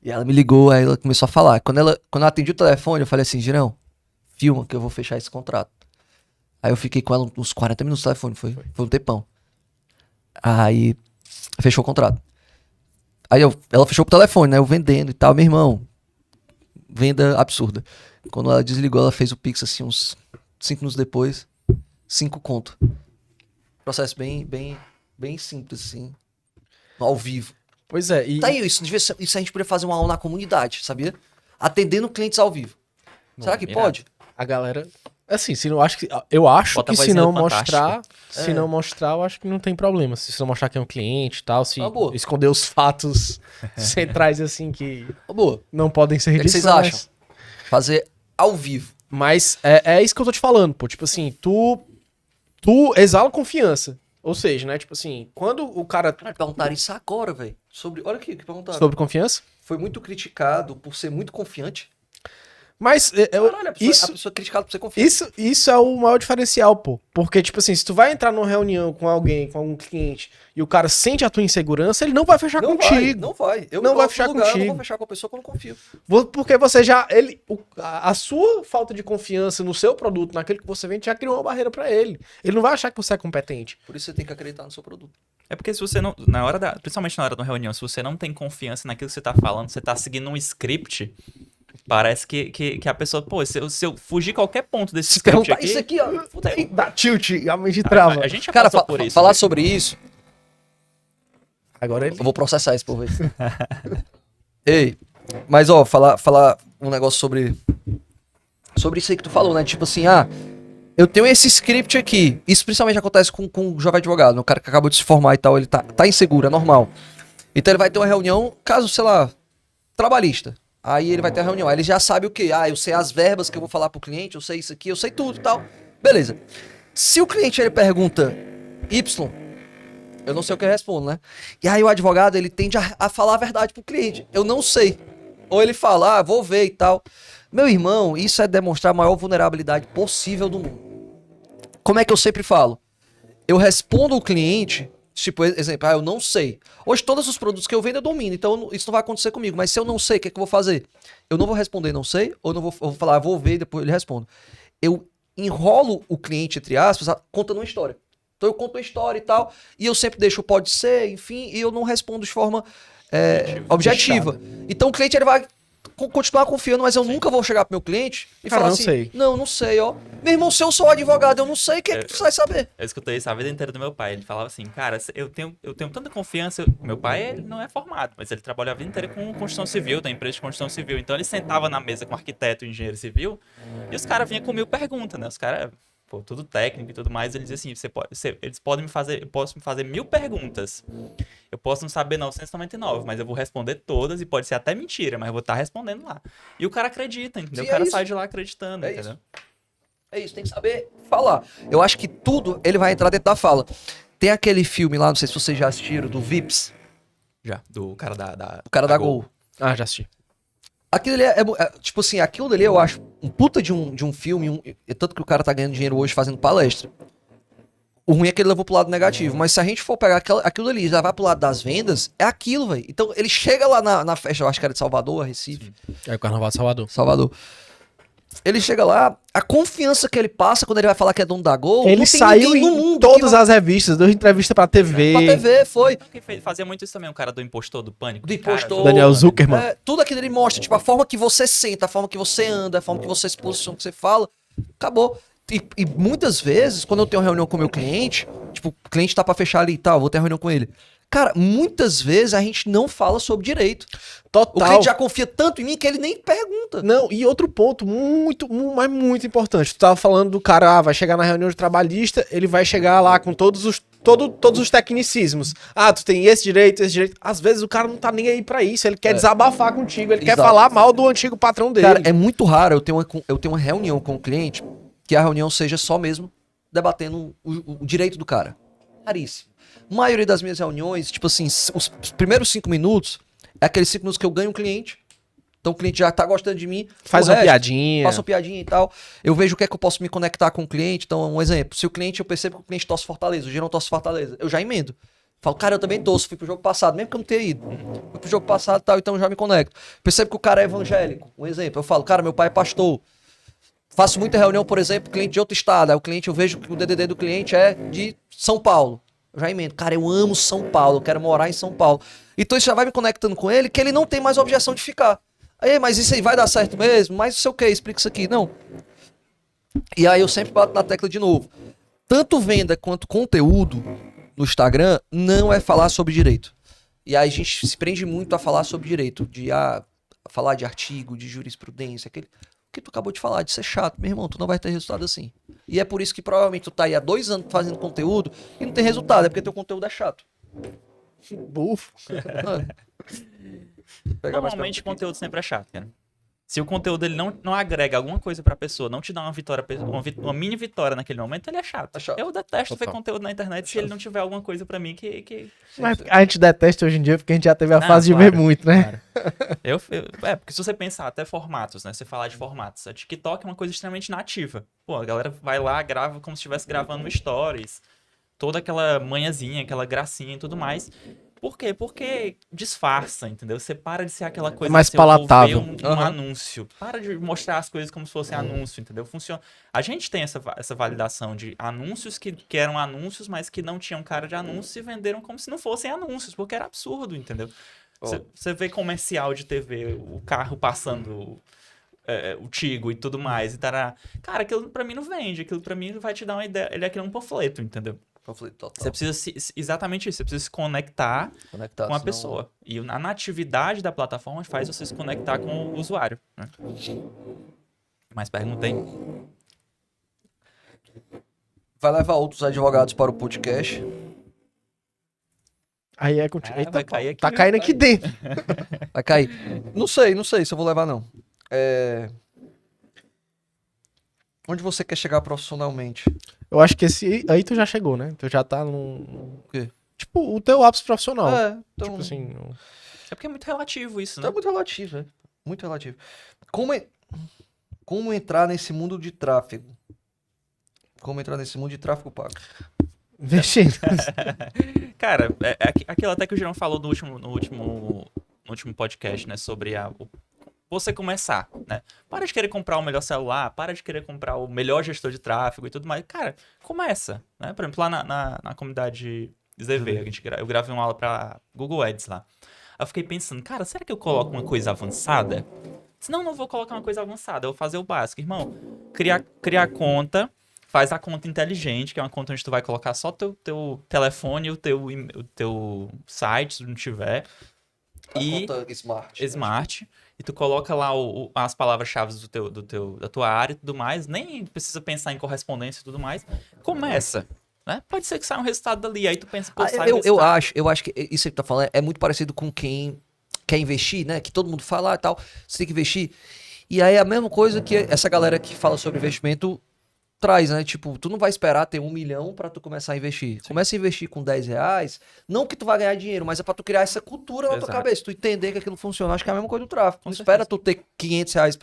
E ela me ligou, aí ela começou a falar. Quando eu atendi o telefone, eu falei assim, Girão, filma que eu vou fechar esse contrato. Aí eu fiquei com ela uns 40 minutos no telefone, foi um tempão. Aí, fechou o contrato. Aí ela fechou pro telefone, né? Eu vendendo e tal, meu irmão. Venda absurda. Quando ela desligou, ela fez o Pix assim, uns 5 minutos depois. 5 conto. Processo bem simples, assim. Ao vivo. Pois é. Tá aí, isso a gente poderia fazer uma aula na comunidade, sabia? Atendendo clientes ao vivo. Será que pode? A galera... Assim, eu acho que se não mostrar, eu acho que não tem problema. Se não mostrar que é um cliente e tal, se esconder os fatos centrais, assim, que não podem ser ditos. O que vocês acham? Fazer ao vivo. Mas é isso que eu tô te falando, pô. Tipo assim, tu exala confiança. Ou seja, né, tipo assim, quando o cara... Perguntaram isso agora, velho. Olha aqui, que perguntaram. Sobre confiança? Foi muito criticado por ser muito confiante. Mas a pessoa criticada por ser confiante. Isso é o maior diferencial, pô. Porque, tipo assim, se tu vai entrar numa reunião com alguém, com algum cliente, e o cara sente a tua insegurança, ele não vai fechar contigo. Não vai. Eu não vou fechar contigo. Eu não vou fechar com a pessoa que eu não confio. Porque você já... a sua falta de confiança no seu produto, naquele que você vende, já criou uma barreira pra ele. Ele não vai achar que você é competente. Por isso você tem que acreditar no seu produto. É porque se você não... principalmente na hora de uma reunião, se você não tem confiança naquilo que você tá falando, você tá seguindo um script... Parece que a pessoa, pô, se eu fugir qualquer ponto desse script aqui... Isso aqui, ó, dá tilt, a mente trava. A gente já passou por isso. Falar sobre isso... Agora eu vou processar isso por vez. Ei, mas ó, falar um negócio sobre isso aí que tu falou, né? Tipo assim, eu tenho esse script aqui. Isso principalmente acontece com o jovem advogado, o cara que acabou de se formar e tal, ele tá inseguro, é normal. Então ele vai ter uma reunião, caso, sei lá, trabalhista. Aí ele vai ter a reunião, aí ele já sabe o quê? Ah, eu sei as verbas que eu vou falar pro cliente, eu sei isso aqui, eu sei tudo e tal. Beleza. Se o cliente ele pergunta Y, eu não sei o que eu respondo, né? E aí o advogado, ele tende a falar a verdade pro cliente. Eu não sei. Ou ele fala, vou ver e tal. Meu irmão, isso é demonstrar a maior vulnerabilidade possível do mundo. Como é que eu sempre falo? Eu respondo o cliente, tipo, exemplo, eu não sei. Hoje todos os produtos que eu vendo eu domino, então isso não vai acontecer comigo. Mas se eu não sei, o que é que eu vou fazer? Eu não vou responder não sei, ou não vou, eu vou falar, vou ver e depois ele responde. Eu enrolo o cliente, entre aspas, contando uma história. Então eu conto uma história e tal, e eu sempre deixo pode ser, enfim, e eu não respondo de forma objetiva. Então o cliente ele vai continuar confiando, mas eu nunca vou chegar pro meu cliente e falar não assim, sei. não sei, ó. Meu irmão, se eu sou advogado, eu não sei, o que é que tu vai saber? Eu escutei isso a vida inteira do meu pai. Ele falava assim, cara, eu tenho tanta confiança. Meu pai ele não é formado, mas ele trabalhou a vida inteira com construção civil, da empresa de construção civil. Então ele sentava na mesa com arquiteto e engenheiro civil e os caras vinham com 1000 perguntas, né? Os caras, pô, tudo técnico e tudo mais. Ele dizia assim, eles podem me fazer, eu posso me fazer 1000 perguntas. Eu posso não saber 999, mas eu vou responder todas e pode ser até mentira, mas eu vou estar respondendo lá. E o cara acredita, entendeu? Sim, O cara é sai de lá acreditando, É entendeu? isso. É isso, tem que saber falar. Eu acho que tudo ele vai entrar dentro da fala. Tem aquele filme lá, não sei se vocês já assistiram, do Vips, Já, do cara da o cara da Gol. Ah, já assisti. Aquilo ali tipo assim, aquilo dali eu acho um puta de um filme, tanto que o cara tá ganhando dinheiro hoje fazendo palestra. O ruim é que ele levou pro lado negativo, mas se a gente for pegar aquilo ali e já vai pro lado das vendas, é aquilo, velho. Então ele chega lá na festa, eu acho que era de Salvador, Recife. É o Carnaval de Salvador. Salvador. Ele chega lá, a confiança que ele passa quando ele vai falar que é dono da Gol, Ele não tem saiu ninguém no em mundo todas que vai... as revistas, deu entrevista pra TV. Pra TV, foi. Quem fazia muito isso também, o cara do impostor, do pânico. Do impostor. Daniel Zuckerman. Tudo aquilo ele mostra, tipo, a forma que você senta, a forma que você anda, a forma que você se posiciona, que você fala, acabou. E muitas vezes, quando eu tenho uma reunião com o meu cliente, tipo, o cliente tá pra fechar ali e tal, vou ter uma reunião com ele. Cara, muitas vezes a gente não fala sobre direito. O Total. cliente já confia tanto em mim que ele nem pergunta. Não, e outro ponto mas muito importante. Tu tava falando do cara, vai chegar na reunião de trabalhista, ele vai chegar lá com todos os tecnicismos. Ah, tu tem esse direito, esse direito. Às vezes o cara não tá nem aí pra isso, ele quer desabafar contigo, ele quer Exato. falar mal do antigo patrão dele. Cara, é muito raro eu ter uma reunião com o cliente que a reunião seja só mesmo debatendo o direito do cara. Raríssimo. A maioria das minhas reuniões, tipo assim, os primeiros 5 minutos é aqueles 5 minutos que eu ganho um cliente. Então o cliente já tá gostando de mim. Faz o uma resto, piadinha. Faço uma piadinha e tal. Eu vejo o que é que eu posso me conectar com o cliente. Então, um exemplo. Se o cliente, eu percebo que o cliente torce Fortaleza, o Girão torce Fortaleza, eu já emendo. Falo, cara, eu também torço, fui pro jogo passado, mesmo que eu não tenha ido. Fui pro jogo passado e tal, então eu já me conecto. Percebo que o cara é evangélico. Um exemplo. Eu falo, cara, meu pai é pastor. Faço muita reunião, por exemplo, cliente de outro estado. Aí o cliente, eu vejo que o DDD do cliente é de São Paulo. Eu já emendo. Cara, eu amo São Paulo, eu quero morar em São Paulo. Então isso já vai me conectando com ele, que ele não tem mais objeção de ficar. Aí, mas isso aí vai dar certo mesmo? Mas não sei o que, explica isso aqui. Não. E aí eu sempre bato na tecla de novo. Tanto venda quanto conteúdo no Instagram não é falar sobre direito. E aí a gente se prende muito a falar sobre direito. A falar de artigo, de jurisprudência, aquele... O que tu acabou de falar, de ser chato. Meu irmão, tu não vai ter resultado assim. E é por isso que provavelmente tu tá aí há 2 anos fazendo conteúdo e não tem resultado. É porque teu conteúdo é chato. Bufo. Normalmente o conteúdo sempre é chato, cara. Se o conteúdo ele não agrega alguma coisa pra pessoa, não te dá uma vitória, uma mini vitória naquele momento, ele é chato. É chato. Eu detesto ver Total. conteúdo na internet se ele não tiver alguma coisa pra mim que... Mas a gente detesta hoje em dia porque a gente já teve a Não, fase de claro, ver muito, né? Porque se você pensar até formatos, né? Você falar de formatos, a TikTok é uma coisa extremamente nativa. Pô, a galera vai lá, grava como se estivesse gravando no Stories. Toda aquela manhãzinha, aquela gracinha e tudo mais. Por quê? Porque disfarça, entendeu? Você para de ser aquela coisa mais assim, eu vou palatável. ver um anúncio. Para de mostrar as coisas como se fosse anúncio, entendeu? Funciona. A gente tem essa validação de anúncios que eram anúncios, mas que não tinham cara de anúncios e venderam como se não fossem anúncios, porque era absurdo, entendeu? Você vê comercial de TV, o carro passando o Tigo e tudo mais, e tará. Cara, aquilo pra mim não vende, aquilo pra mim vai te dar uma ideia, ele é aquilo um panfleto, entendeu? Conflito total. Você precisa exatamente isso, você precisa se conectar Conectado, com a senão- pessoa. E a natividade da plataforma faz você se conectar com o usuário. Né? Mais pergunta aí? vai levar outros advogados para o podcast. Aí é contigo. Ah, Eita, vai pau, cair aqui, tá meu caindo pai. aqui dentro. Vai cair. Não sei se eu vou levar, não. Onde você quer chegar profissionalmente? Eu acho que esse aí tu já chegou, né? Tu já tá num... O quê? Tipo, o teu ápice profissional. Então, Tipo assim... não- É porque é muito relativo isso, então né? é muito relativo, né? Muito relativo. Como entrar nesse mundo de tráfego? Como entrar nesse mundo de tráfego pago? Investindo. Cara, é aquilo até que o Girão falou no último podcast, né? Sobre você começar, né? Para de querer comprar o melhor celular, para de querer comprar o melhor gestor de tráfego e tudo mais. Cara, começa, né? Por exemplo, lá na comunidade ZV, eu gravei uma aula pra Google Ads lá. Aí eu fiquei pensando, cara, será que eu coloco uma coisa avançada? Se não vou colocar uma coisa avançada, eu vou fazer o básico. Irmão, criar conta, faz a conta inteligente, que é uma conta onde tu vai colocar só teu telefone, o teu site, se não tiver. E conta Smart. Smart. E tu coloca lá as palavras-chave da tua área e tudo mais. Nem precisa pensar em correspondência e tudo mais. Começa. Né? Pode ser que saia um resultado dali. Aí tu pensa, pô, sai um Eu resultado. acho que isso que tu tá falando é muito parecido com quem quer investir, né? Que todo mundo fala e tal, você tem que investir. E aí é a mesma coisa que essa galera que fala sobre investimento traz, né? Tipo, tu não vai esperar ter 1 milhão pra tu começar a investir. Começa a investir com 10 reais, não que tu vai ganhar dinheiro, mas é pra tu criar essa cultura na tua Exato. cabeça, tu entender que aquilo funciona. Acho que é a mesma coisa do tráfego. Com Não certeza. espera tu ter 500 reais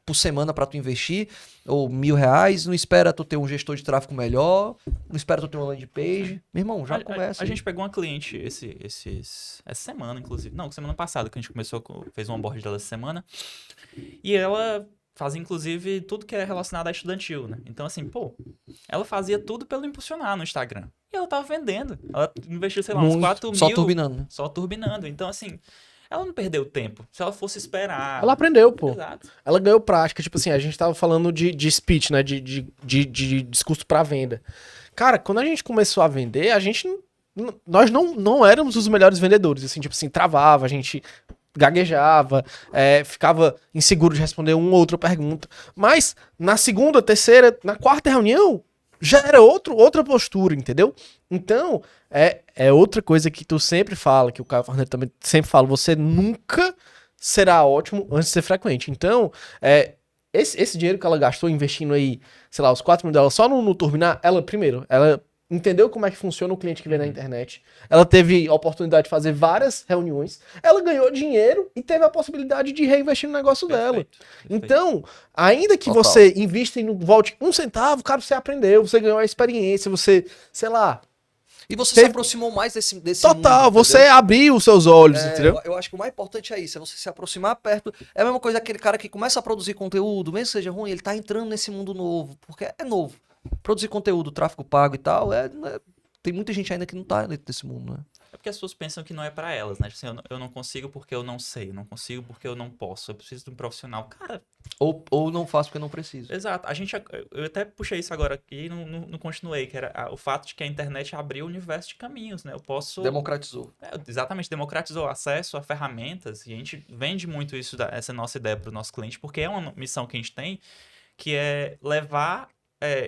por semana pra tu investir, ou 1.000 reais, não espera tu ter um gestor de tráfego melhor, não espera tu ter uma landing page. Meu irmão, já começa. A gente pegou uma cliente essa semana, inclusive. Não, semana passada, que a gente fez um onboard dela essa semana. E ela fazia, inclusive, tudo que é relacionado a estudantil, né? Então, assim, pô, ela fazia tudo pelo impulsionar no Instagram. E ela tava vendendo. Ela investiu, sei lá, uns Muito. 4 mil. Só turbinando, né? Só turbinando. Então, assim, ela não perdeu tempo. Se ela fosse esperar... Ela aprendeu, pô. Exato. Ela ganhou prática. Tipo assim, a gente tava falando de speech, né? De discurso pra venda. Cara, quando a gente começou a vender, nós não éramos os melhores vendedores. Assim, tipo assim, travava, a gente gaguejava, ficava inseguro de responder uma ou outra pergunta. Mas na segunda, terceira, na quarta reunião, já era outra postura, entendeu? Então, é outra coisa que tu sempre fala, que o Caio Farnett também sempre fala, você nunca será ótimo antes de ser frequente. Então, esse dinheiro que ela gastou investindo aí, sei lá, os 4 mil dela só no Turbinar, ela entendeu como é que funciona o cliente que vem na internet. Ela teve a oportunidade de fazer várias reuniões. Ela ganhou dinheiro e teve a possibilidade de reinvestir no negócio dela. Perfeito. Então, ainda que Total. você invista e não volte 1 centavo, cara, você aprendeu, você ganhou a experiência, você, sei lá. E você Teve- se aproximou mais desse Total, mundo, você entendeu? abriu os seus olhos, entendeu? Eu acho que o mais importante é isso, é você se aproximar perto. É a mesma coisa daquele cara que começa a produzir conteúdo, mesmo que seja ruim, ele tá entrando nesse mundo novo, porque é novo. Produzir conteúdo, tráfego pago e tal, tem muita gente ainda que não tá dentro desse mundo, né? É porque as pessoas pensam que não é pra elas, né? Assim, eu não consigo porque eu não sei, eu não consigo porque eu não posso, eu preciso de um profissional. Cara, Ou não faço porque não preciso. exato. Eu até puxei isso agora aqui e não continuei, que era o fato de que a internet abriu o universo de caminhos, né? Eu posso... Democratizou. Exatamente, democratizou o acesso a ferramentas e a gente vende muito essa nossa ideia para o nosso cliente, porque é uma missão que a gente tem, que é levar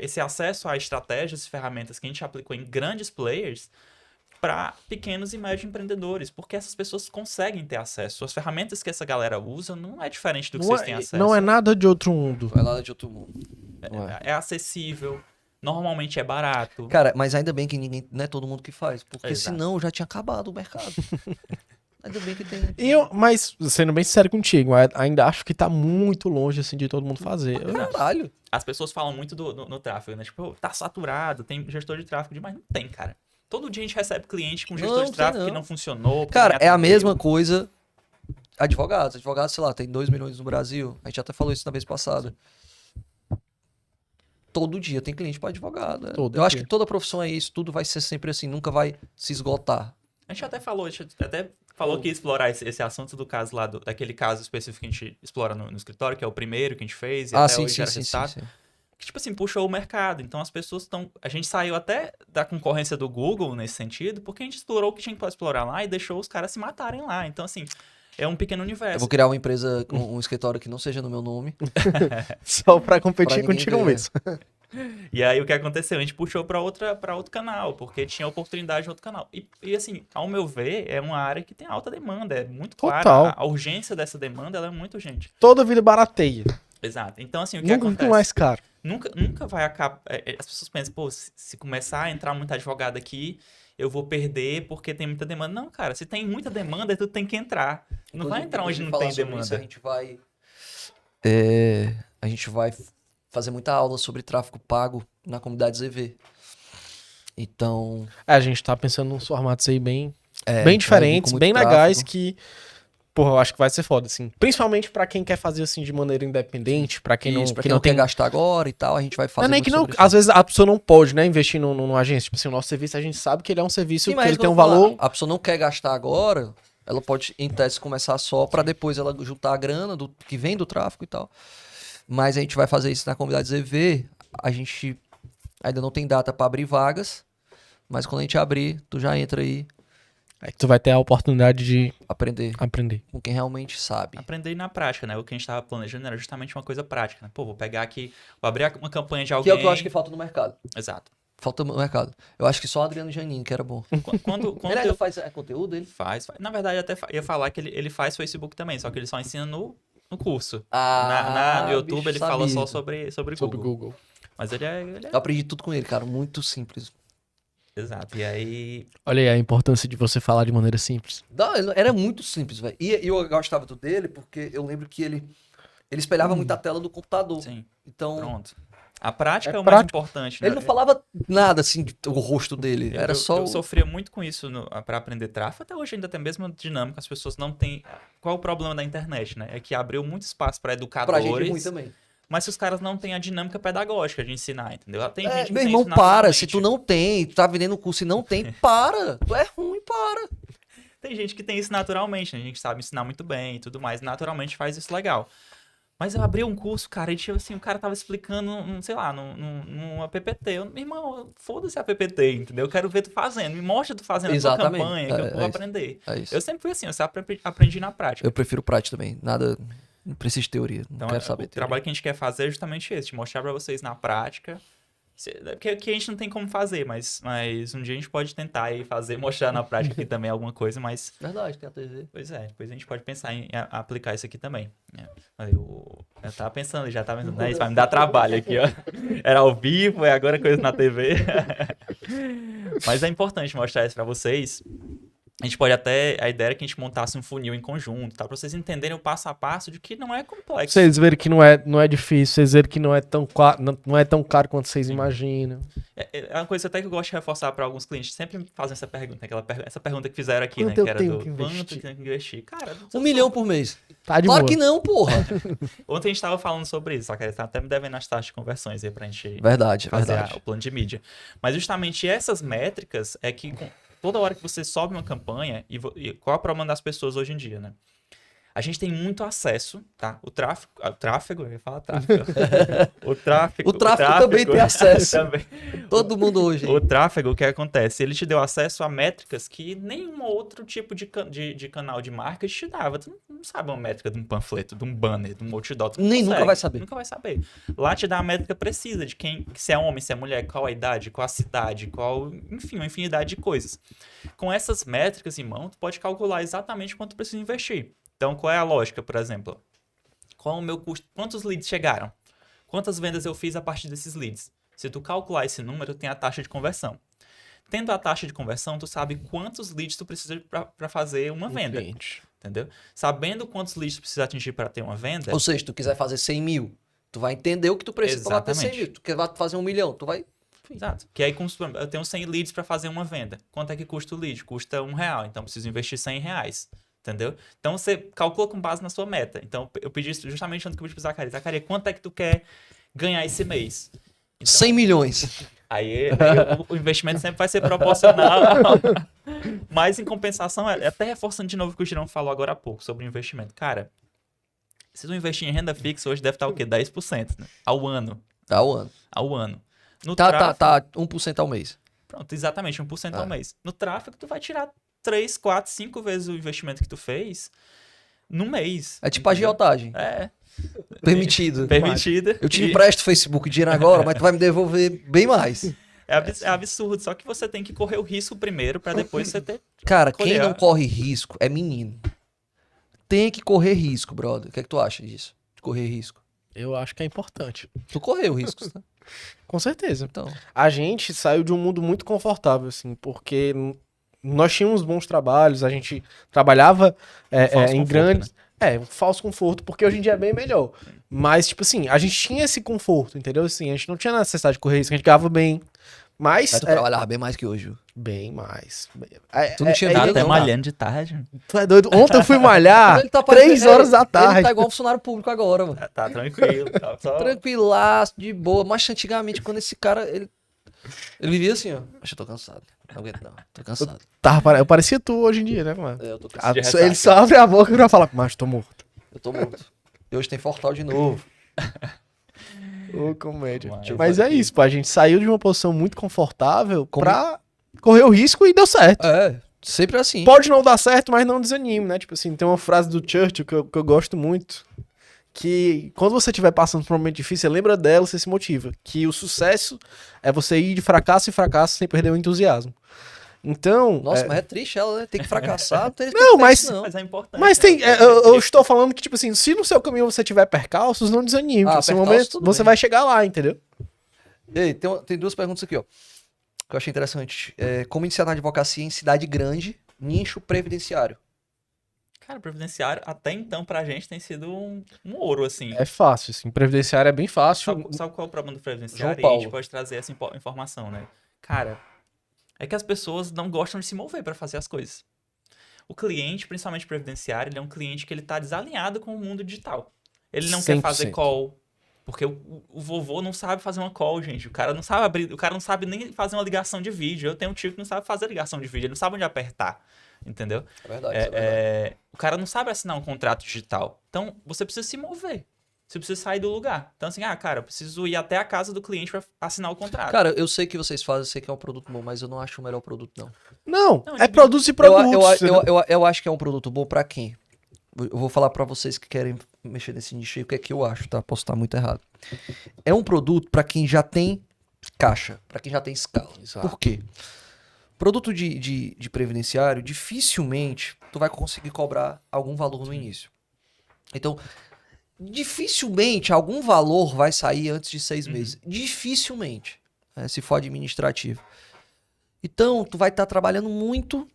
esse acesso a estratégias e ferramentas que a gente aplicou em grandes players para pequenos e médios empreendedores, porque essas pessoas conseguem ter acesso. As ferramentas que essa galera usa não é diferente do que vocês têm acesso. Não é nada de outro mundo. Vai lá de outro mundo. É acessível, normalmente é barato. Cara, mas ainda bem que não é todo mundo que faz, porque Exato. senão já tinha acabado o mercado. Ainda bem que tem. Mas, sendo bem sincero contigo, ainda acho que tá muito longe, assim, de todo mundo fazer. Caralho. As pessoas falam muito no tráfego, né? Tipo, tá saturado, tem gestor de tráfego demais. Não tem, cara. Todo dia a gente recebe cliente com gestor Não, de tráfego tem que não. não funcionou. Cara, porque é a não atendeu. mesma coisa. Advogados, sei lá, tem 2 milhões no Brasil. A gente até falou isso na vez passada. Todo dia tem cliente para advogado. Todo Eu acho dia. que toda profissão é isso, tudo vai ser sempre assim, nunca vai se esgotar. A gente até falou que ia explorar esse assunto do caso lá, daquele caso específico que a gente explora no escritório, que é o primeiro que a gente fez, e até hoje gera resultado. Que, tipo assim, puxou o mercado. Então as pessoas estão... A gente saiu até da concorrência do Google nesse sentido, porque a gente explorou o que tinha que explorar lá e deixou os caras se matarem lá. Então, assim, é um pequeno Eu universo. vou criar uma empresa, um escritório que não seja no meu nome. Só pra competir Pra ninguém contigo ver. mesmo. E aí o que aconteceu? A gente puxou para outro canal, porque tinha oportunidade em outro canal. E assim, ao meu ver, é uma área que tem alta demanda, é muito clara. Total. A urgência dessa demanda, ela é muito urgente. Toda vida barateia. Exato. Então, assim, o que Nunca acontece? fica mais caro. Nunca vai acabar. As pessoas pensam, pô, se começar a entrar muito advogado aqui, eu vou perder porque tem muita demanda. Não, cara, se tem muita demanda, tu tem que entrar. Não vai entrar onde não tem demanda. Isso, a gente vai fazer muita aula sobre tráfego pago na comunidade ZV. Então, A gente tá pensando nos formatos aí bem a gente vai vir diferentes, com bem muito legais, tráfego. que, porra, eu acho que vai ser foda, assim. Principalmente pra quem quer fazer, assim, de maneira independente, pra quem Isso, não, pra que quem não tem... quer gastar agora e tal, a gente vai Não fazer é nem muito que não, sobre isso. às vezes a pessoa não pode, né, investir numa agência. Tipo assim, o nosso serviço, a gente sabe que ele é um serviço Sim, que mas ele isso tem eu um vou falar. valor... A pessoa não quer gastar agora, ela pode, em tese, começar só pra depois ela juntar a grana que vem do tráfego e tal. Mas a gente vai fazer isso na comunidade ZV. A gente ainda não tem data pra abrir vagas, mas quando a gente abrir, tu já entra aí Aí tu vai ter a oportunidade de aprender aprender. com quem realmente sabe. Aprender na prática, né? O que a gente tava planejando era justamente uma coisa prática, né? Pô, vou pegar aqui, vou abrir uma campanha de Que alguém. é o que eu acho que falta no mercado. Exato. Falta no mercado. Eu acho que só o Adriano Janine, que era bom. Quando Ele ainda eu... faz conteúdo, ele? Faz. Na verdade, até ia falar que ele faz Facebook também, só que ele só ensina no curso. No YouTube bicho, ele fala sabia. só sobre Sobre Google. o Google. Mas ele é... Eu aprendi tudo com ele, cara. Muito simples. Exato. E aí... Olha aí a importância de você falar de maneira simples. Não, era muito simples, velho. E eu gostava do dele porque eu lembro que ele espelhava muito a tela do computador. Sim, Então, pronto. A prática é o prática. mais importante, né? ele não falava nada assim, o rosto dele. Era só. Eu sofria muito com isso para aprender tráfego. Até hoje ainda tem a mesma dinâmica. As pessoas não têm... Qual o problema da internet, né? É que abriu muito espaço para Pra educadores. gente é ruim também. Mas se os caras não têm a dinâmica pedagógica de ensinar, entendeu? Tem gente que Meu tem irmão, isso para. Se naturalmente. tu não tem, tu tá vendendo curso e não tem, para. Tu é ruim, para. Tem gente que tem isso naturalmente, né? A gente sabe ensinar muito bem e tudo mais. Naturalmente faz isso legal. Mas eu abri um curso, cara, e tipo assim, o cara tava explicando, sei lá, num APPT. Meu irmão, foda-se a APPT, entendeu? Eu quero ver tu fazendo. Me mostra tu fazendo a tua Exatamente. campanha, que eu vou isso. aprender. É isso. Eu sempre fui assim, eu sempre aprendi na prática. Eu prefiro prática também. Nada. Não preciso de teoria. Não Então, quero saber. o trabalho que a gente quer fazer é justamente esse, de mostrar pra vocês na prática. Porque a gente não tem como fazer, mas um dia a gente pode tentar aí fazer, mostrar na prática aqui também alguma coisa, mas... Verdade, tem a TV. Pois é, depois a gente pode pensar em aplicar isso aqui também. Eu tava pensando, já tava pensando, né? Isso vai me dar trabalho aqui, ó. Era ao vivo, agora coisa na TV. Mas é importante mostrar isso pra vocês. A gente pode até... A ideia é que a gente montasse um funil em conjunto, tá? Pra vocês entenderem o passo a passo de que não é complexo. Vocês verem que não é difícil, vocês verem que não é tão caro quanto vocês imaginam. É uma coisa até que eu gosto de reforçar para alguns clientes. Sempre me fazem essa pergunta, essa pergunta que fizeram aqui, Quanto né? eu Que era tenho do que quanto investir? eu tenho que investir. Cara, 1 milhão por mês. Tá de Claro boa. que não, porra. Ontem a gente tava falando sobre isso, só que eles tá até me devendo as taxas de conversões aí pra gente Verdade, fazer verdade. o plano de mídia. Mas justamente essas métricas é que toda hora que você sobe uma campanha, e qual é o problema das pessoas hoje em dia, né? A gente tem muito acesso, tá? O tráfego, eu ia falar tráfego. O tráfego também tem acesso. também. Todo mundo hoje. O tráfego, o que acontece? Ele te deu acesso a métricas que nenhum outro tipo de canal de marketing te dava. Tu não sabe uma métrica de um panfleto, de um banner, de um outdoor. Tu não Nem consegue. nunca vai saber. Nunca vai saber. Lá te dá a métrica precisa de quem, se é homem, se é mulher, qual a idade, qual a cidade, enfim, uma infinidade de coisas. Com essas métricas em mão, tu pode calcular exatamente quanto tu precisa investir. Então, qual é a lógica, por exemplo? Qual é o meu custo? Quantos leads chegaram? Quantas vendas eu fiz a partir desses leads? Se tu calcular esse número, tem a taxa de conversão. Tendo a taxa de conversão, tu sabe quantos leads tu precisa para fazer uma venda. Cliente. Entendeu? Sabendo quantos leads tu precisa atingir para ter uma venda... Ou seja, se tu quiser fazer 100 mil, tu vai entender o que tu precisa pra bater 100 Exatamente. mil. Tu quer fazer 1 milhão, tu vai... Exato. Que aí, eu tenho 100 leads para fazer uma venda. Quanto é que custa o lead? Custa R$1. Então, eu preciso investir R$100. Entendeu? Então, você calcula com base na sua meta. Então, eu pedi isso justamente antes que eu pedi pro Zacarias. Zacarias, quanto é que tu quer ganhar esse mês? Então, 100 milhões. Aí o investimento sempre vai ser proporcional. Mas, em compensação, até reforçando de novo o que o Girão falou agora há pouco sobre o investimento. Cara, se tu investir em renda fixa, hoje deve estar o quê? 10%, né? Ao ano. Tá o ano. Ao ano. No Tá 1% ao mês. Pronto, exatamente, 1% ao mês. No tráfego, tu vai tirar 3, 4, 5 vezes o investimento que tu fez no mês. É tipo a entendeu? agiotagem. É. Permitido. Permitida. Eu te empresto o Facebook dinheiro agora, mas tu vai me devolver bem mais. É absurdo, só que você tem que correr o risco primeiro pra depois você ter. Cara, quem Colher. não corre risco é menino. Tem que correr risco, brother. O que é que tu acha disso? De correr risco? Eu acho que é importante. Tu correu riscos, né? Com certeza. Então, A gente saiu de um mundo muito confortável, assim, porque nós tínhamos bons trabalhos, a gente trabalhava falso em conforto, grandes... um falso conforto, porque hoje em dia é bem melhor. Mas, tipo assim, a gente tinha esse conforto, entendeu? Assim, a gente não tinha necessidade de correr risco, a gente ganhava bem. Mas... tu trabalhava bem mais que hoje. Viu? Bem mais. Tu não tinha Tá vida, até não, malhando de tarde. Tu é doido? Ontem eu fui malhar Ele tá 3 horas da Ele tarde. tá igual um funcionário público agora, mano. Tá tranquilo. Tá só... Tranquilaço, de boa. Mas antigamente, quando esse cara, ele vivia assim, ó. Mas eu tô cansado. Não aguento não. Tô cansado. Eu parecia tu hoje em dia, né, mano? Eu tô cansado. de ressaca. Ele só abre a boca pra falar, mas tô morto. Eu tô morto. E hoje tem Fortal de novo. Ô, comédia. Mas- Mas é isso, pô. A gente saiu de uma posição muito confortável pra correr o risco e deu certo. É, sempre assim. Pode não dar certo, mas não desanime, né? Tipo assim, tem uma frase do Churchill que eu gosto muito, que quando você estiver passando por um momento difícil, você lembra dela, você se motiva. Que o sucesso é você ir de fracasso em fracasso sem perder o entusiasmo. Então... Nossa, mas é triste ela, né? Tem que fracassar. Não, tem Não, que ter mas- isso, não. Mas é importante. Mas né? tem, eu estou falando que, tipo assim, se no seu caminho você tiver percalços, não desanime. Ah, Tipo, assim, um percalços, momento, tudo você bem. vai chegar lá, entendeu? Ei, tem duas perguntas aqui, ó. Que eu achei interessante. Como iniciar na advocacia em cidade grande, nicho previdenciário? Cara, previdenciário, até então, pra gente, tem sido um ouro, assim. É fácil, assim. Previdenciário é bem fácil. Sabe qual é o problema do previdenciário? João E a gente Paulo. pode trazer essa informação, né? Cara, é que as pessoas não gostam de se mover pra fazer as coisas. O cliente, principalmente previdenciário, ele é um cliente que ele tá desalinhado com o mundo digital. Ele não quer fazer 100%. call, porque o vovô não sabe fazer uma call, gente. O cara não sabe abrir, o cara não sabe nem fazer uma ligação de vídeo. Eu tenho um tio que não sabe fazer ligação de vídeo, ele não sabe onde apertar, entendeu? É verdade, isso é verdade. O cara não sabe assinar um contrato digital. Então, você precisa se mover. Você precisa sair do lugar. Então, assim, cara, eu preciso ir até a casa do cliente pra assinar o contrato. Cara, eu sei que vocês fazem, eu sei que é um produto bom, mas eu não acho o melhor produto, não. Não, Não, é ninguém- produtos e produtos. Eu acho que é um produto bom pra quem? Eu vou falar pra vocês que querem mexer nesse nicho aí, o que é que eu acho, tá? Posso estar muito errado. É um produto pra quem já tem caixa, pra quem já tem escala. Exato. Por quê? Produto de previdenciário, dificilmente tu vai conseguir cobrar algum valor no início. Então, dificilmente algum valor vai sair antes de 6 meses. Dificilmente, né, se for administrativo. Então, tu vai estar trabalhando muito,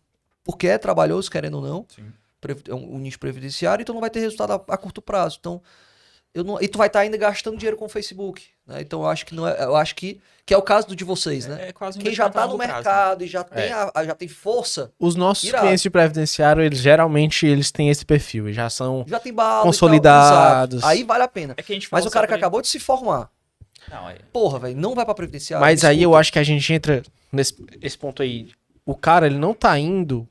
porque é trabalhoso, querendo ou não, Sim. o nicho previdenciário, então não vai ter resultado a curto prazo. Então, e tu vai estar ainda gastando dinheiro com o Facebook. Né? Então, eu acho que não é, eu acho que é o caso do de vocês, né? É quase um Quem já investimento a tá no longo prazo, né? mercado e já tem, já tem força, Os nossos Irado. clientes de previdenciário, eles geralmente eles têm esse perfil. Eles já são... já tem bala Consolidados. e tal, exato. Aí vale a pena. É que a gente Mas fala o cara que sobre- acabou de se formar, Não, porra, velho, não vai pra previdenciário. Mas aí eu desculpa. acho que a gente entra nesse ponto aí. O cara, ele não tá indo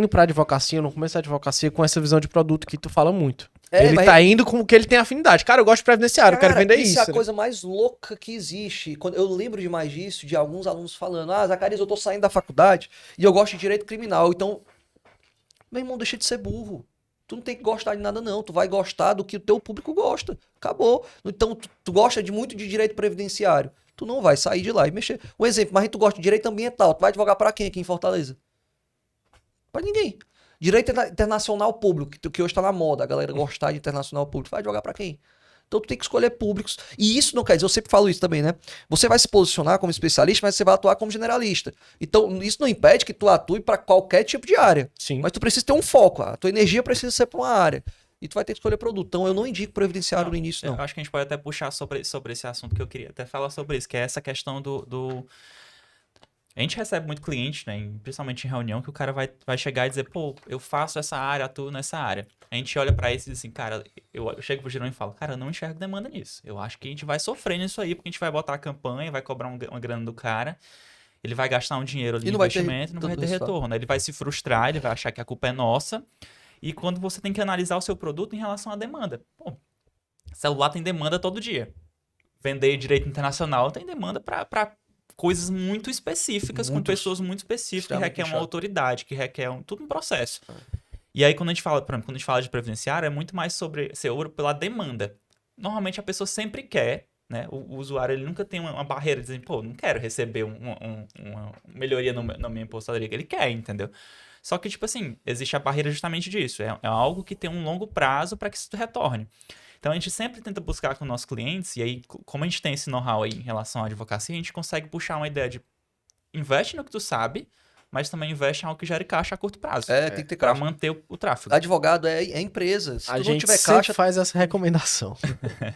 pra advocacia, no começo da advocacia, com essa visão de produto que tu fala muito. Ele mas- tá indo com o que ele tem afinidade. Cara, eu gosto de previdenciário, eu quero Cara, vender isso isso. é a né? coisa mais louca que existe. Eu lembro demais disso, de alguns alunos falando: ah, Zacarias, eu tô saindo da faculdade e eu gosto de direito criminal. Então, meu irmão, deixa de ser burro. Tu não tem que gostar de nada, não. Tu vai gostar do que o teu público gosta. Acabou. Então, tu gosta muito de direito previdenciário. Tu não vai sair de lá e mexer. Um exemplo, mas tu gosta de direito ambiental. Tu vai advogar pra quem aqui em Fortaleza? Pra ninguém. Direito internacional público, que hoje tá na moda, a galera gostar de internacional público. Tu vai advogar pra quem? Então tu tem que escolher públicos. E isso não quer dizer, eu sempre falo isso também, né? Você vai se posicionar como especialista, mas você vai atuar como generalista. Então isso não impede que tu atue pra qualquer tipo de área. Sim. Mas tu precisa ter um foco. A tua energia precisa ser pra uma área. E tu vai ter que escolher produto. Então eu não indico previdenciário no início, não. Eu acho que a gente pode até puxar sobre esse assunto que eu queria até falar sobre isso, que é essa questão do... A gente recebe muito cliente, né, principalmente em reunião, que o cara vai chegar e dizer, pô, eu faço essa área, atuo nessa área. A gente olha pra isso e diz assim, cara, eu chego pro Girão e falo, cara, eu não enxergo demanda nisso. Eu acho que a gente vai sofrer nisso aí, porque a gente vai botar a campanha, vai cobrar uma grana do cara, ele vai gastar um dinheiro ali E no não vai ter investimento e não vai tanto ter resultado. retorno. Ele vai se frustrar, ele vai achar que a culpa é nossa. E quando você tem que analisar o seu produto em relação à demanda. Pô, celular tem demanda todo dia. Vender direito internacional tem demanda para coisas muito específicas, com Muito pessoas muito específicas, que extremamente requer uma chato. autoridade, que requer tudo um processo. E aí, quando a gente fala, por exemplo, quando a gente fala de previdenciário, é muito mais sobre ser ouro pela demanda. Normalmente a pessoa sempre quer, né? O usuário, ele nunca tem uma barreira de dizer, pô, não quero receber uma melhoria na minha apostadoria, que ele quer, entendeu? Só que, tipo assim, existe a barreira justamente disso. É algo que tem um longo prazo para que isso retorne. Então, a gente sempre tenta buscar com nossos clientes, e aí, como a gente tem esse know-how aí em relação à advocacia, a gente consegue puxar uma ideia de investe no que tu sabe, mas também investe em algo que gere caixa a curto prazo. Tem que ter Pra caixa. manter o tráfego. Advogado é empresa. Se A tu não gente tiver sempre caixa, faz essa recomendação.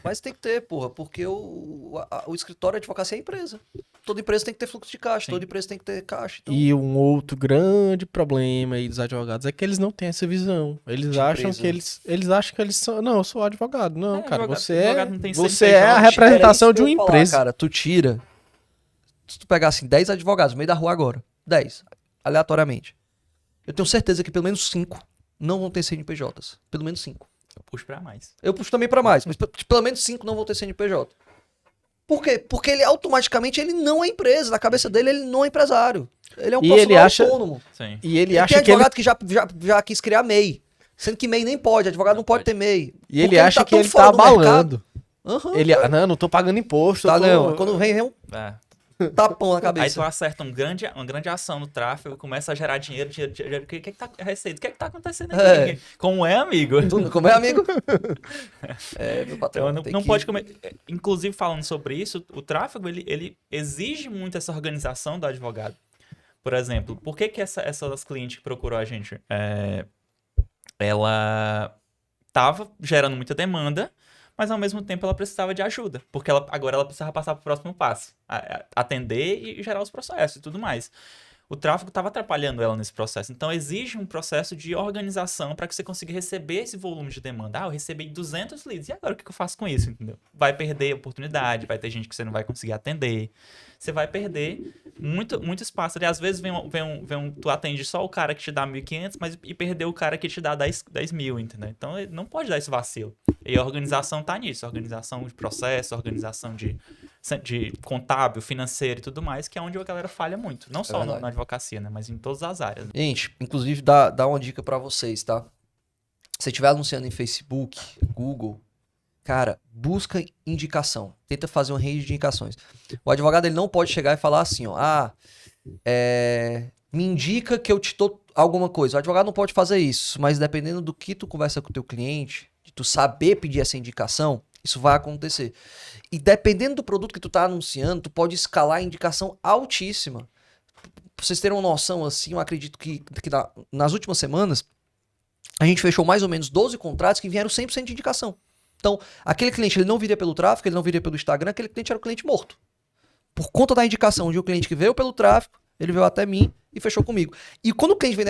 mas tem que ter, porra, porque o escritório de advocacia é empresa. Toda empresa tem que ter fluxo de caixa, Sim. toda empresa tem que ter caixa. Então, E um outro grande problema aí dos advogados é que eles não têm essa visão. Eles De acham empresa. que eles acham que eles são, não, eu sou advogado. Não, cara, advogado não tem você é a CNPJ. representação era de isso uma que eu ia falar, empresa. cara, tu tira. Se tu pegar assim, 10 advogados no meio da rua agora, 10, aleatoriamente. Eu tenho certeza que pelo menos 5 não vão ter CNPJs. Pelo menos 5. Eu puxo pra mais. Eu puxo também pra mais, mas pelo menos 5 não vão ter CNPJ. Por quê? Porque ele automaticamente ele não é empresa. Na cabeça dele, ele não é empresário. Ele é um E profissional ele acha- autônomo. Sim. E ele Tem acha que ele, advogado que já quis criar MEI. Sendo que MEI nem pode. Advogado não pode ter MEI. e ele Porque acha que tão ele fora tá do mercado. abalando. Aham, Ele, não tô pagando imposto. tá eu tô... não. Quando vem um É. tapão na Aí tu cabeça. acerta uma grande ação no tráfego, começa a gerar dinheiro. O que que tá receita? O que que tá acontecendo aqui? É. Como é, amigo? Como é, amigo? Meu patrão. Então, tem não que- pode comer. Inclusive, falando sobre isso, o tráfego ele exige muito essa organização do advogado. Por exemplo, por que essa das clientes que procurou a gente? Ela estava gerando muita demanda, mas ao mesmo tempo ela precisava de ajuda, porque agora ela precisava passar para o próximo passo, atender e gerar os processos e tudo mais. O tráfego estava atrapalhando ela nesse processo. Então, exige um processo de organização para que você consiga receber esse volume de demanda. Eu recebi 200 leads. E agora o que eu faço com isso? Entendeu? Vai perder oportunidade, vai ter gente que você não vai conseguir atender. Você vai perder muito espaço. Às vezes tu atende só o cara que te dá 1.500, e perdeu o cara que te dá 10 mil, entendeu? Então, não pode dar esse vacilo. E a organização tá nisso. A organização de processo, a organização de contábil, financeiro e tudo mais, que é onde a galera falha muito. Não só verdade. na advocacia, né? Mas em todas as áreas. Gente, inclusive dá uma dica pra vocês, tá? Se você estiver anunciando em Facebook, Google, cara, busca indicação. Tenta fazer uma rede de indicações. O advogado ele não pode chegar e falar assim, ó, me indica que eu te dou alguma coisa. O advogado não pode fazer isso, mas dependendo do que tu conversa com o teu cliente, de tu saber pedir essa indicação, isso vai acontecer. E dependendo do produto que tu tá anunciando, tu pode escalar a indicação altíssima. Pra vocês terem uma noção, assim, eu acredito que nas últimas semanas, a gente fechou mais ou menos 12 contratos que vieram 100% de indicação. Então, aquele cliente, ele não viria pelo tráfego, ele não viria pelo Instagram, aquele cliente era o cliente morto. Por conta da indicação de um cliente que veio pelo tráfego, ele veio até mim e fechou comigo. E quando o cliente vem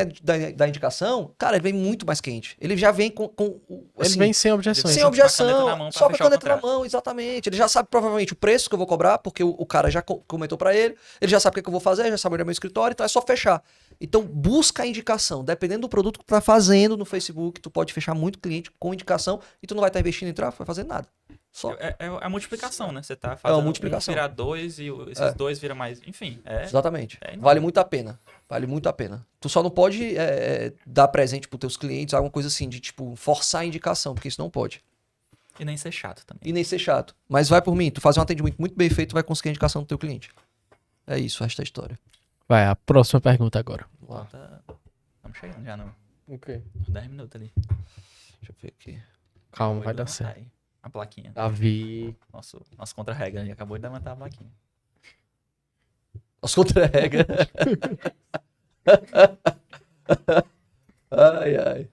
da indicação, cara, ele vem muito mais quente. Ele já vem com Ele assim, vem sem objeções. sem Com a caneta objeção, na mão pra só com a fechar o caneta na contrato. mão, exatamente. Ele já sabe provavelmente o preço que eu vou cobrar, porque o cara já comentou pra ele, ele já sabe o que eu vou fazer, já sabe onde é meu escritório, então é só fechar. Então busca a indicação, dependendo do produto que tu tá fazendo no Facebook, tu pode fechar muito cliente com indicação e tu não vai estar investindo em tráfego, vai fazer nada. Só. É a multiplicação, né? Você tá uma fazendo multiplicação. virar 2 e esses 2 viram mais. Enfim, Exatamente. É enorme. Vale muito a pena. Vale muito a pena. Tu só não pode dar presente pros teus clientes, alguma coisa assim, de tipo, forçar a indicação, porque isso não pode. E nem ser chato também. E nem ser chato. Mas vai por mim, tu fazer um atendimento muito bem feito, tu vai conseguir a indicação do teu cliente. É isso, esta é a história. Vai, a próxima pergunta agora. Vamos lá. Estamos chegando já no Ok. 10 minutos ali. Deixa eu ver aqui. Calma, vai Acabou de dar levantar certo. aí a plaquinha. Davi. Nosso contra-regra, ele acabou de levantar a plaquinha. Os contra-regra. Ai.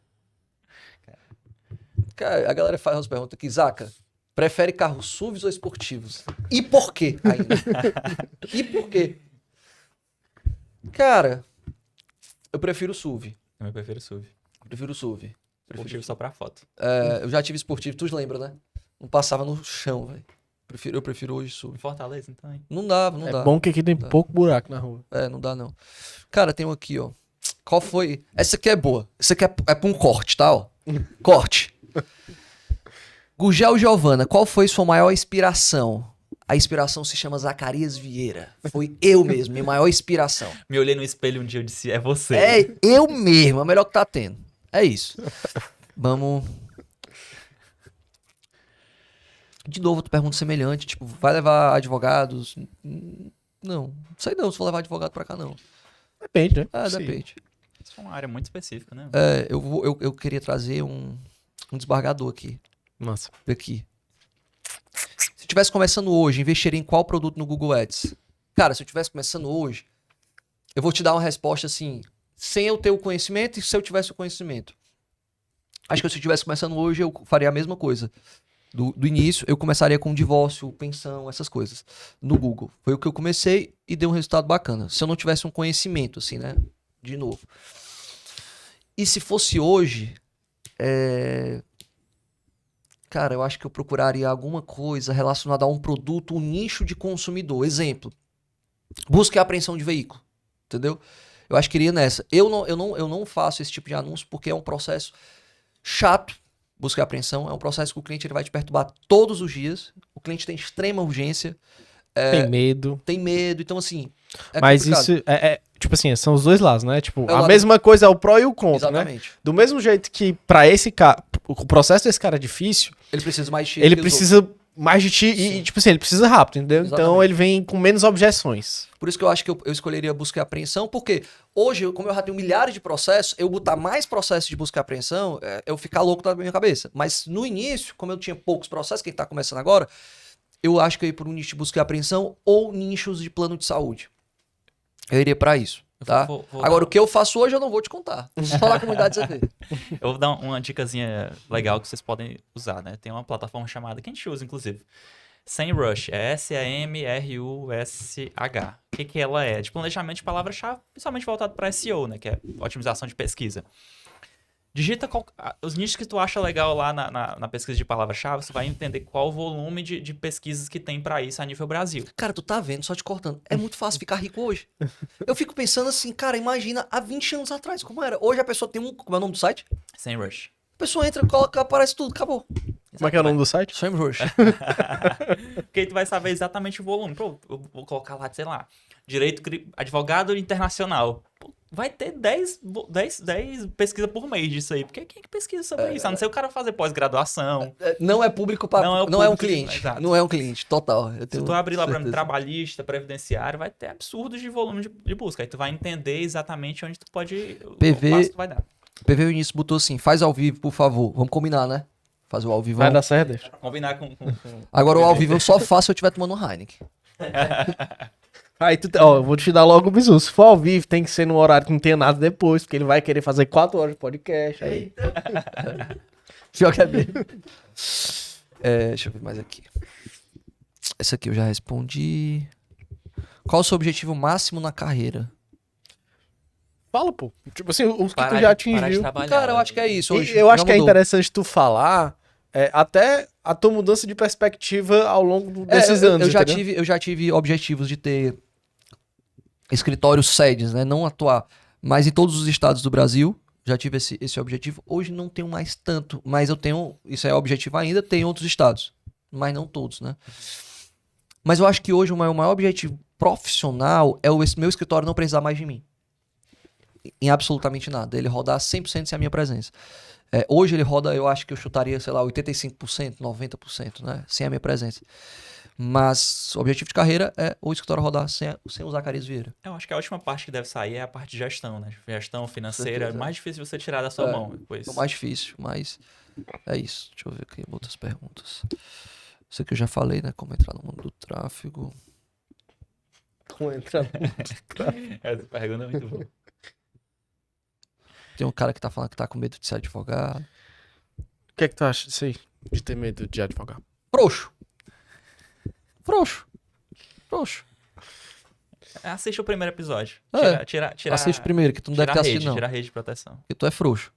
Cara, a galera faz umas perguntas aqui. Zaca, prefere carros SUVs ou esportivos? E por quê ainda? E por quê? Cara, eu prefiro SUV. Eu prefiro SUV. Prefiro SUV. Esportivo só pra foto. Eu já tive esportivo, tu lembra, né? Não passava no chão, velho. Eu prefiro hoje SUV. Em Fortaleza, então, hein? Não dá. É bom que aqui tem pouco buraco na rua. Não dá não. Cara, tem um aqui, ó. Qual foi? Essa aqui é boa. Essa aqui é pra um corte, tá? Ó. Corte. Gugel Giovana, qual foi sua maior inspiração? A inspiração se chama Zacarias Vieira. Foi eu mesmo, minha maior inspiração. Me olhei no espelho um dia e disse, é você. É eu mesmo, é o melhor que tá tendo. É isso. Vamos... De novo, tu pergunta semelhante, tipo, vai levar advogados? Não sei não se vou levar advogado pra cá, não. Depende, né? É, Sim. depende. Isso é uma área muito específica, né? É, eu queria trazer um desembargador aqui. Nossa. Aqui. Se eu tivesse começando hoje, investiria em qual produto no Google Ads? Cara, se eu tivesse começando hoje, eu vou te dar uma resposta assim, sem eu ter o conhecimento e se eu tivesse o conhecimento. Acho que se eu estivesse começando hoje, eu faria a mesma coisa. Do início, eu começaria com divórcio, pensão, essas coisas. No Google. Foi o que eu comecei e deu um resultado bacana. Se eu não tivesse um conhecimento, assim, né? De novo. E se fosse hoje, cara, eu acho que eu procuraria alguma coisa relacionada a um produto, um nicho de consumidor. Exemplo, busca e apreensão de veículo, entendeu? Eu acho que iria nessa. Eu não faço esse tipo de anúncio porque é um processo chato. Busca e apreensão é um processo que o cliente ele vai te perturbar todos os dias. O cliente tem extrema urgência, Tem medo. tem medo, então assim, é Mas complicado. isso tipo assim, são os dois lados, né? Tipo, É o a lado- mesma coisa é o pró e o contra, né? Exatamente. Do mesmo jeito que pra esse cara, o processo desse cara é difícil, Ele precisa mais de ele que os precisa mais de ti Sim. e, tipo assim, ele precisa rápido, entendeu? Então Exatamente. ele vem com menos objeções. Por isso que eu acho que eu escolheria busca e apreensão, porque hoje, como eu já tenho milhares de processos, eu botar mais processos de busca e apreensão, eu ficar louco da minha cabeça. Mas no início, como eu tinha poucos processos, quem tá começando agora, eu acho que eu ia por um nicho de busca e apreensão ou nichos de plano de saúde. Eu iria pra isso, tá? Vou Agora, dar- o que eu faço hoje eu não vou te contar. Só na comunidade você vê. Eu vou dar uma dicasinha legal que vocês podem usar, né? Tem uma plataforma chamada, que a gente usa, inclusive, SEMrush, é SEMrush. O que ela é? De planejamento de palavra-chave, principalmente voltado para SEO, né? Que é otimização de pesquisa. Digita os nichos que tu acha legal lá na pesquisa de palavra-chave, você vai entender qual o volume de pesquisas que tem para isso a nível Brasil. Cara, tu tá vendo, só te cortando. É muito fácil ficar rico hoje. Eu fico pensando assim, cara, imagina há 20 anos atrás, como era. Hoje a pessoa tem como é o nome do site? SEMrush. A pessoa entra, coloca, aparece tudo, acabou. Como é que é o nome do site? SEMrush. Porque aí tu vai saber exatamente o volume. Pô, eu vou colocar lá, sei lá, advogado internacional. Pô, vai ter 10 pesquisas por mês disso aí. Porque quem é que pesquisa sobre isso? A não ser o cara fazer pós-graduação. Não é público para. Não é o Não é um público, cliente. exato. Não é um cliente, total. Eu Se tenho tu abrir lá pra certeza. trabalhista, previdenciário, vai ter absurdos de volume de busca. Aí tu vai entender exatamente onde tu pode. PV. O passo que tu vai dar. PV Início botou assim: faz ao vivo, por favor. Vamos combinar, né? Fazer o ao vivo. Vai dar certo, deixa. Combinar com Agora o ao vivo eu só faço se eu estiver tomando um Heineken. Aí eu vou te dar logo o bizu. Se for ao vivo, tem que ser num horário que não tenha nada depois, porque ele vai querer fazer 4 horas de podcast. Aí. Pior que é mesmo. Deixa eu ver mais aqui. Essa aqui eu já respondi. Qual o seu objetivo máximo na carreira? Fala, pô. Tipo assim, os que tu parar já de- parar de atingiu. trabalhar. Cara, eu acho que é isso. E Hoje eu já acho que é mudou. interessante tu falar até a tua mudança de perspectiva ao longo desses anos, entendeu? Eu já tive objetivos de ter escritórios sedes, né? Não atuar, mas em todos os estados do Brasil. Já tive esse objetivo. Hoje não tenho mais tanto, mas eu tenho. Isso é objetivo ainda, tem em outros estados. Mas não todos, né? Mas eu acho que hoje o meu maior objetivo profissional é esse meu escritório não precisar mais de mim. Em absolutamente nada. Ele rodar 100% sem a minha presença. Hoje ele roda, eu acho que eu chutaria, sei lá, 85%, 90%, né? Sem a minha presença. Mas o objetivo de carreira é o escritório rodar sem o Zacarias Vieira. Eu acho que a última parte que deve sair é a parte de gestão, né? Gestão financeira. É certeza. mais difícil você tirar da sua mão depois. É o mais difícil, mas é isso. Deixa eu ver aqui outras perguntas. Isso aqui eu já falei, né? Como entrar no mundo do tráfego. Essa pergunta é muito boa. Tem um cara que tá falando que tá com medo de ser advogado. O que é que tu acha disso aí? De ter medo de advogar? Frouxo. Frouxo. Frouxo. Assiste o primeiro episódio. É. Tira Assiste primeiro, que tu não deve ter assistido, não. Tira a rede de proteção. Porque tu é frouxo.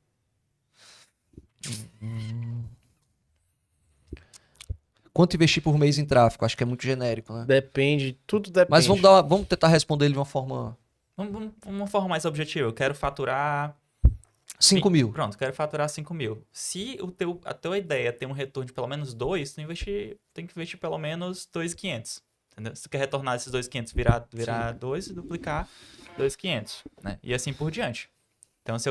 Quanto investir por mês em tráfego? Acho que é muito genérico, né? Depende, tudo depende. Mas vamos tentar responder ele de uma forma... Vamos uma forma mais objetiva. Eu quero faturar 5 mil. Pronto, quero faturar 5 mil. Se a tua ideia tem um retorno de pelo menos 2, tem que investir pelo menos 2.500. Entendeu? Se tu quer retornar esses 2.500, virar 2 e duplicar 2.500, né? E assim por diante. Então, se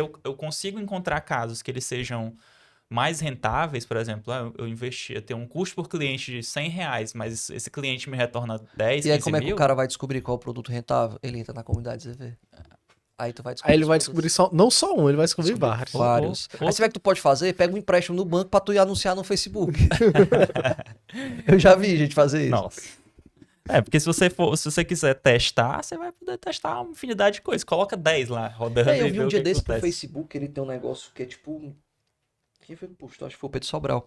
eu consigo encontrar casos que eles sejam mais rentáveis, por exemplo, eu tenho um custo por cliente de R$100, mas esse cliente me retorna 10, E aí 15 como é que mil. o cara vai descobrir qual é o produto rentável? Ele entra na comunidade ZV. Aí tu vai descobrir. Aí ele vai os descobrir produtos. não só um, ele vai descobrir vários. Vários. Ou- Aí você vê que tu pode fazer, pega um empréstimo no banco pra tu ir anunciar no Facebook. Eu já vi gente fazer isso. Nossa. Porque se você quiser testar, você vai poder testar uma infinidade de coisas. Coloca 10 lá, rodando É, eu e vi vê um o dia que desse pro acontece. Facebook, ele tem um negócio que é tipo. Quem foi que postou? Acho que foi o Pedro Sobral.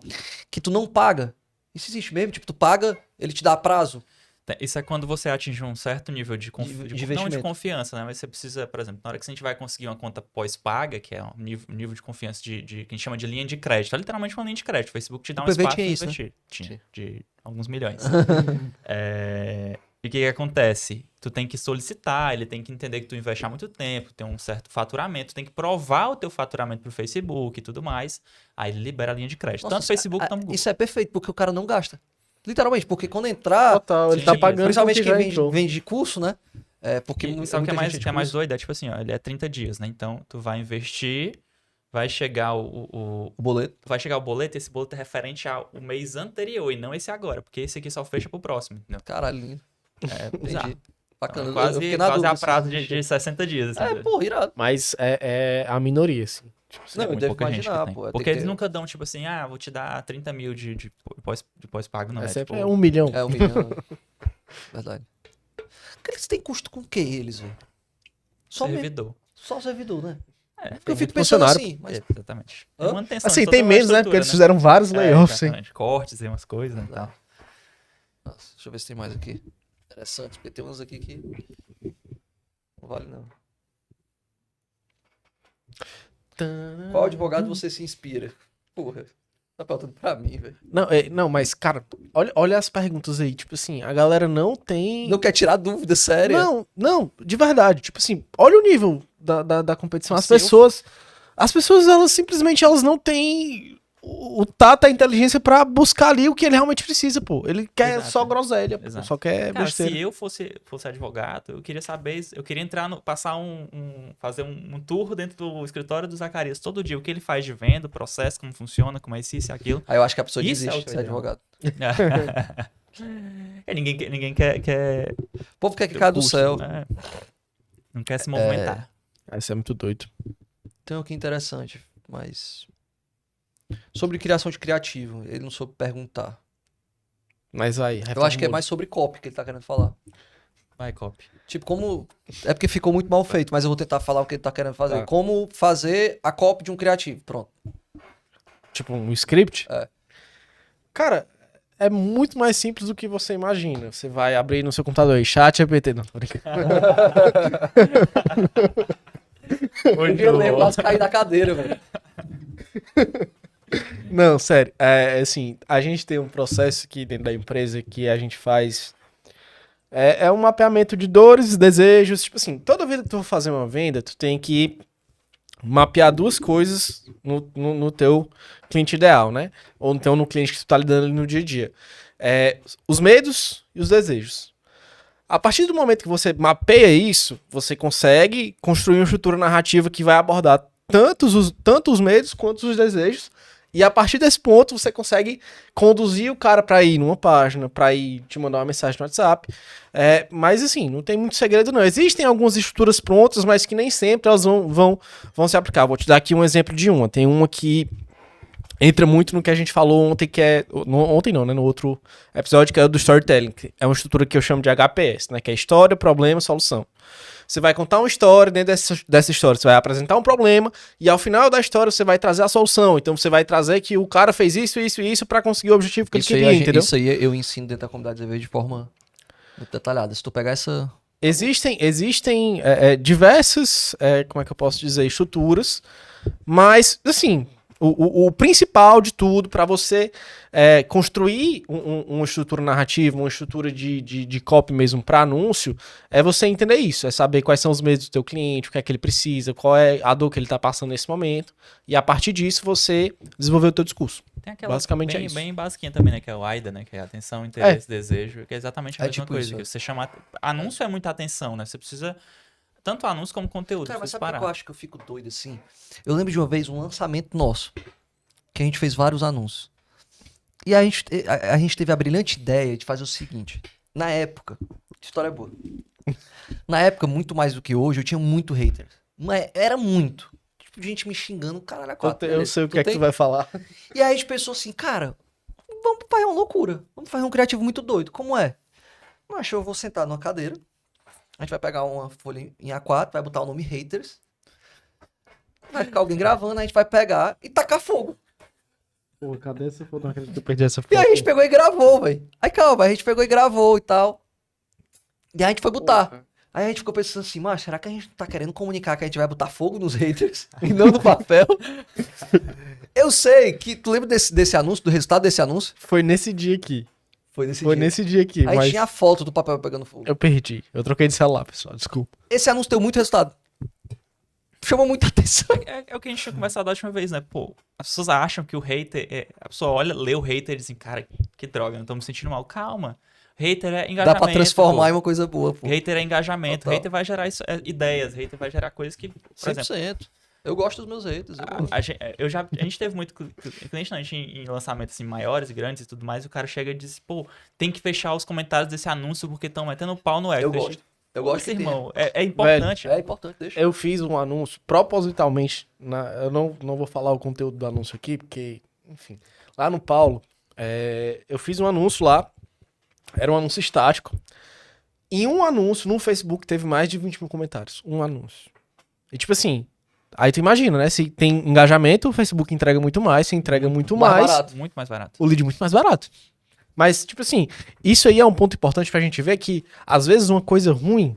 Que tu não paga. Isso existe mesmo? Tipo, tu paga, ele te dá prazo. Isso é quando você atinge um certo nível de De não de investimento. confiança, né? Mas você precisa, por exemplo, na hora que a gente vai conseguir uma conta pós-paga, que é um nível de confiança que a gente chama de linha de crédito. É literalmente uma linha de crédito. O Facebook te dá um PV espaço tinha para isso, né? investir. Tinha, de alguns milhões. E o que acontece? Tu tem que solicitar, ele tem que entender que tu investe há muito tempo, tem um certo faturamento, tu tem que provar o teu faturamento pro Facebook e tudo mais. Aí ele libera a linha de crédito. Nossa, Tanto Facebook quanto Google. isso é perfeito, porque o cara não gasta. Literalmente, porque quando entrar, Total, ele Sim, tá pagando principalmente porque quem já vende, entrou. vende curso, né? É, porque E sabe o que é muita mais, gente que é mais curso. doido? É tipo assim, ó, ele é 30 dias, né? Então, tu vai investir, vai chegar O boleto. vai chegar o boleto, e esse boleto é referente ao mês anterior e não esse agora, porque esse aqui só fecha pro próximo, entendeu? Caralho, lindo. É bizarro. Entendi. Bacana. Então, Eu fiquei na quase dúvida a prazo se de 60 dias. Assim, É, pô, irado. Mas é a minoria, assim. Não, eu muito devo pouca gente que imaginar, tem. pô. Tem Porque que eles ter- nunca dão, tipo assim, vou te dar 30 mil de pós-pago, não. É É, sempre tipo, 1 milhão. É, 1 milhão. Verdade. Eles têm custo com o que, eles, velho? Só mesmo. servidor. Só servidor, né? É, Porque eu muito fico pensando funcionário. assim, mas exatamente. Hã? Manutenção de Assim, toda tem uma menos, né? estrutura, Porque eles fizeram vários layoffs, hein? exatamente. Cortes e umas coisas, né? e tal. Nossa, deixa eu ver se tem mais aqui. Interessante, porque tem uns aqui que não vale não. Qual advogado você se inspira? Porra, tá faltando pra mim, velho. Não, mas, cara, olha as perguntas aí. Tipo assim, a galera não tem. Não quer tirar dúvida séria? Não, de verdade. Tipo assim, olha o nível da competição. As Sim. pessoas, elas simplesmente elas não têm o tato, a inteligência pra buscar ali o que ele realmente precisa, pô. Ele quer Exato. só groselha, pô. Exato. Só quer Cara, besteira. se eu fosse advogado, eu queria saber, eu queria entrar passar fazer um tour dentro do escritório do Zacarias todo dia, o que ele faz de venda, o processo, como funciona, como é isso e aquilo. Aí eu acho que a pessoa Isso é desiste o de ser ideal. advogado. Ninguém quer O povo quer que ter caia do custo, céu. né? Não quer se movimentar. Isso é muito doido. Tem um que interessante, mas... Sobre criação de criativo, ele não soube perguntar. Mas aí, Eu acho que é mais sobre copy que ele tá querendo falar. Vai, copy. Tipo, como... É porque ficou muito mal feito, mas eu vou tentar falar o que ele tá querendo fazer. Tá. Como fazer a copy de um criativo. Pronto. tipo um script. É. Cara, é muito mais simples do que você imagina. Você vai abrir no seu computador aí, chat GPT. Não, tô brincando. Eu quase caí da cadeira, velho. Não, sério. É assim, a gente tem um processo aqui dentro da empresa que a gente faz. É um mapeamento de dores e desejos. Tipo assim, toda vez que tu for fazer uma venda, tu tem que mapear duas coisas no teu cliente ideal, né? Ou então no cliente que tu tá lidando ali no dia a dia. Os medos e os desejos. A partir do momento que você mapeia isso, você consegue construir uma estrutura narrativa que vai abordar tanto os medos quanto os desejos. E a partir desse ponto, você consegue conduzir o cara para ir numa página, para ir te mandar uma mensagem no WhatsApp. Mas assim, não tem muito segredo não. Existem algumas estruturas prontas, mas que nem sempre elas vão se aplicar. Vou te dar aqui um exemplo de uma. Tem uma que entra muito no que a gente falou ontem, que é... Ontem não, né? No outro episódio, que é o do storytelling. Que é uma estrutura que eu chamo de HPS, né? Que é história, problema, solução. Você vai contar uma história, dentro dessa história você vai apresentar um problema, e ao final da história você vai trazer a solução. Então você vai trazer que o cara fez isso, isso e isso pra conseguir o objetivo que ele queria, entendeu? Isso aí eu ensino dentro da comunidade ZV de forma muito detalhada. Se tu pegar essa... Existem diversas, como é que eu posso dizer, estruturas, mas, assim, o principal de tudo para você construir uma estrutura narrativa, uma estrutura de copy mesmo para anúncio, é você entender isso, é saber quais são os medos do teu cliente, o que é que ele precisa, qual é a dor que ele tá passando nesse momento, e a partir disso você desenvolver o teu discurso. Tem aquela Basicamente é bem, isso. bem basiquinha também, né? Que é o AIDA, né? Que é atenção, interesse, desejo, que é exatamente a É mesma tipo coisa. isso, Que você chama... Anúncio é muita atenção, né? Você precisa tanto anúncio como conteúdo. Cara, foi mas sabe o que disparado. eu acho que eu fico doido assim? Eu lembro de uma vez um lançamento nosso, que a gente fez vários anúncios. E a gente teve a brilhante ideia de fazer o seguinte. Na época, história boa. Na época, muito mais do que hoje, eu tinha muito hater. Mas era muito. Tipo, gente me xingando, caralho, a quatro. Eu beleza. sei o que é que tem? tu vai falar. E aí a gente pensou assim, cara, vamos fazer uma loucura. Vamos fazer um criativo muito doido. Como é? Mas eu vou sentar numa cadeira. A gente vai pegar uma folha em A4, vai botar o nome haters. Vai ficar alguém gravando, a gente vai pegar e tacar fogo. Pô, cadê essa foto? Não acredito que eu perdi essa foto. E aí a gente pegou e gravou, velho. Aí calma, a gente pegou e gravou e tal. E aí a gente foi botar. Aí a gente ficou pensando assim, mas será que a gente tá querendo comunicar que a gente vai botar fogo nos haters e não no papel? Eu sei que, tu lembra desse anúncio, do resultado desse anúncio? Foi nesse dia aqui. Foi nesse Foi dia. nesse dia aqui, Aí mas tinha a foto do papel pegando fogo. eu perdi. Eu troquei de celular, pessoal, desculpa. Esse anúncio deu muito resultado. Chamou muita atenção. É o que a gente tinha conversado da última vez, né? Pô, as pessoas acham que o hater. A pessoa olha, lê o hater e diz assim, cara, que droga, não tô me sentindo mal. Calma. Hater é engajamento. Dá pra transformar pô. em uma coisa boa, pô. Hater é engajamento. Total. Hater vai gerar ideias. Hater vai gerar coisas que, por exemplo, 100%. Eu gosto dos meus haters. Eu gosto. a gente teve muito cliente, não, a gente em lançamentos assim, maiores, grandes e tudo mais, o cara chega e diz, pô, tem que fechar os comentários desse anúncio porque estão metendo pau no Eu Equity. gosto. Eu gosto Esse que tenha. irmão, é importante. É importante, deixa. Eu fiz um anúncio propositalmente. Eu não vou falar o conteúdo do anúncio aqui, porque, enfim. Lá no Paulo, eu fiz um anúncio lá. Era um anúncio estático. E um anúncio no Facebook teve mais de 20 mil comentários. Um anúncio. E tipo assim, aí tu imagina, né? Se tem engajamento, o Facebook entrega muito mais. Se entrega muito mais, barato. Muito mais barato. o lead muito mais barato. Mas, tipo assim, isso aí é um ponto importante pra gente ver que, às vezes, uma coisa ruim,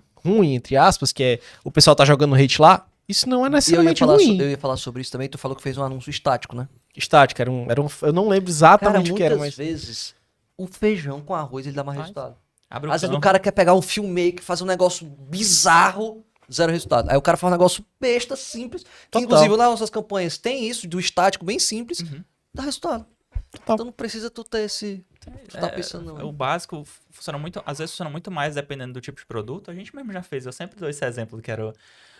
entre aspas, que é o pessoal tá jogando hate lá, isso não é E eu ia, necessariamente falar ruim. eu ia falar sobre isso também. Tu falou que fez um anúncio estático, né? Estática, eu não lembro Cara, exatamente o que era, muitas mas... vezes o feijão com arroz ele dá mais Faz. resultado. Abre o Às vezes o campo. cara quer pegar um filmmaker, fazer um negócio bizarro, zero resultado. Aí o cara faz um negócio besta, simples. Que, Total. inclusive nas nossas campanhas tem isso, do estático bem simples, Uhum. dá resultado. Total. Então não precisa tu ter esse... Tu tá pensando não. O básico funciona muito, às vezes funciona muito mais dependendo do tipo de produto. A gente mesmo já fez, eu sempre dou esse exemplo, que era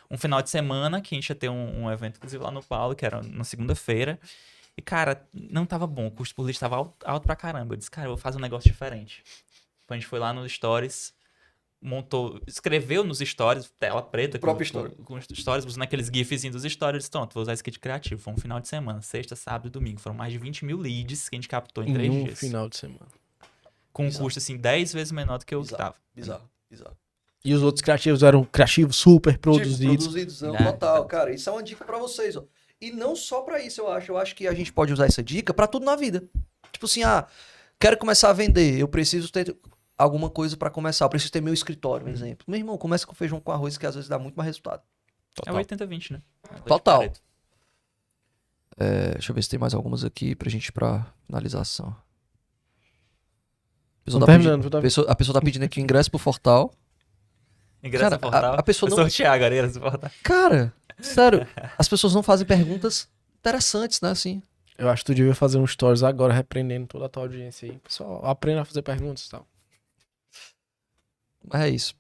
um final de semana, que a gente ia ter um evento, inclusive lá no Paulo, que era na segunda-feira. E, cara, não tava bom, o custo por lead tava alto pra caramba. Eu disse, cara, eu vou fazer um negócio diferente. Então a gente foi lá nos stories, escreveu nos stories, tela preta, Próprio story. com os stories, usando aqueles gifzinhos dos stories. Pronto, vou usar esse kit criativo. Foi um final de semana, sexta, sábado e domingo. Foram mais de 20 mil leads que a gente captou em 3 Em um dias. final de semana. Com um Bizarro. custo, assim, 10 vezes menor do que o que Bizarro, tava. bizarro. E os outros criativos eram criativos super produzidos. Produzidozão, Né? total, cara. Isso é uma dica pra vocês, ó. E não só pra isso, eu acho. Eu acho que a gente pode usar essa dica pra tudo na vida. Tipo assim, quero começar a vender, eu preciso ter alguma coisa pra começar. Eu preciso ter meu escritório, por exemplo. Meu irmão, começa com feijão com arroz, que às vezes dá muito mais resultado. É o 80-20, né? Total. Pareto. Deixa eu ver se tem mais algumas aqui pra gente ir pra finalização. A Tô pessoa, terminando, a pessoa tá pedindo aqui o ingresso pro Portal. Ingresso Cara, no portal. a pessoa não- Sortear agora ingresso no portal. Cara, sério, as pessoas não fazem perguntas interessantes, né, assim. Eu acho que tu devia fazer um stories agora, repreendendo toda a tua audiência aí. Pessoal, aprenda a fazer perguntas e tal. Mas é isso.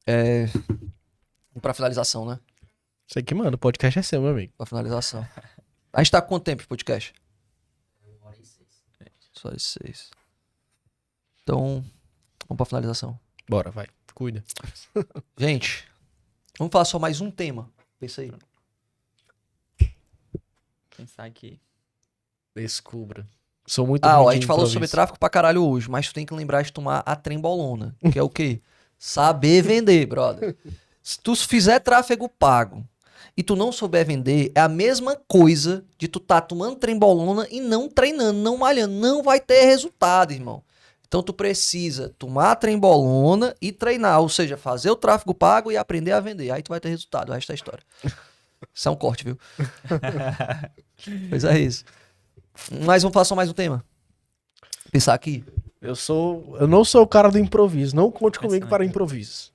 Vamos pra finalização, né? Você que manda, o podcast é seu, meu amigo. Pra finalização. A gente tá com quanto tempo de podcast? 1h06. Então, vamos pra finalização. Bora, vai. Cuida. Gente, vamos falar só mais um tema. Pensa aí. Pensar aqui. Descubra. Sou muito Ó, ruim a de gente falou improviso. sobre tráfego pra caralho hoje, mas tu tem que lembrar de tomar a trembolona, que é o quê? Saber vender, brother. Se tu fizer tráfego pago e tu não souber vender, é a mesma coisa de tu tá tomando trembolona e não treinando, não malhando. Não vai ter resultado, irmão. Então tu precisa tomar a trembolona e treinar, ou seja, fazer o tráfego pago e aprender a vender. Aí tu vai ter resultado, o resto é história. Isso é um corte, viu? Pois é isso. Mas vamos falar só mais um tema. Pensar aqui. Eu não sou o cara do improviso. Não conte comigo Pensando para aqui. improvisos.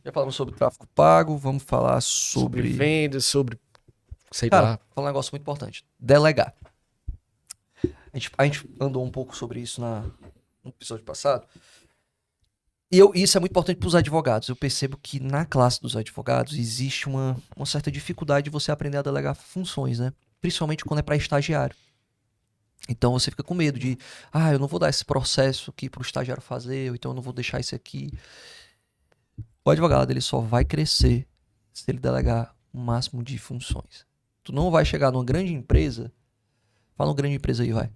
Já falamos sobre tráfego pago, vamos falar Sobre sobre... vendas, sobre... Sei Cara, lá. falar um negócio muito importante. Delegar. A gente andou um pouco sobre isso no episódio passado. E isso é muito importante para os advogados. Eu percebo que na classe dos advogados existe uma certa dificuldade de você aprender a delegar funções, né? Principalmente quando é para estagiário. Então você fica com medo de, eu não vou dar esse processo aqui para o estagiário fazer, ou então eu não vou deixar isso aqui. O advogado, ele só vai crescer se ele delegar o máximo de funções. Tu não vai chegar numa grande empresa, fala uma grande empresa aí, vai.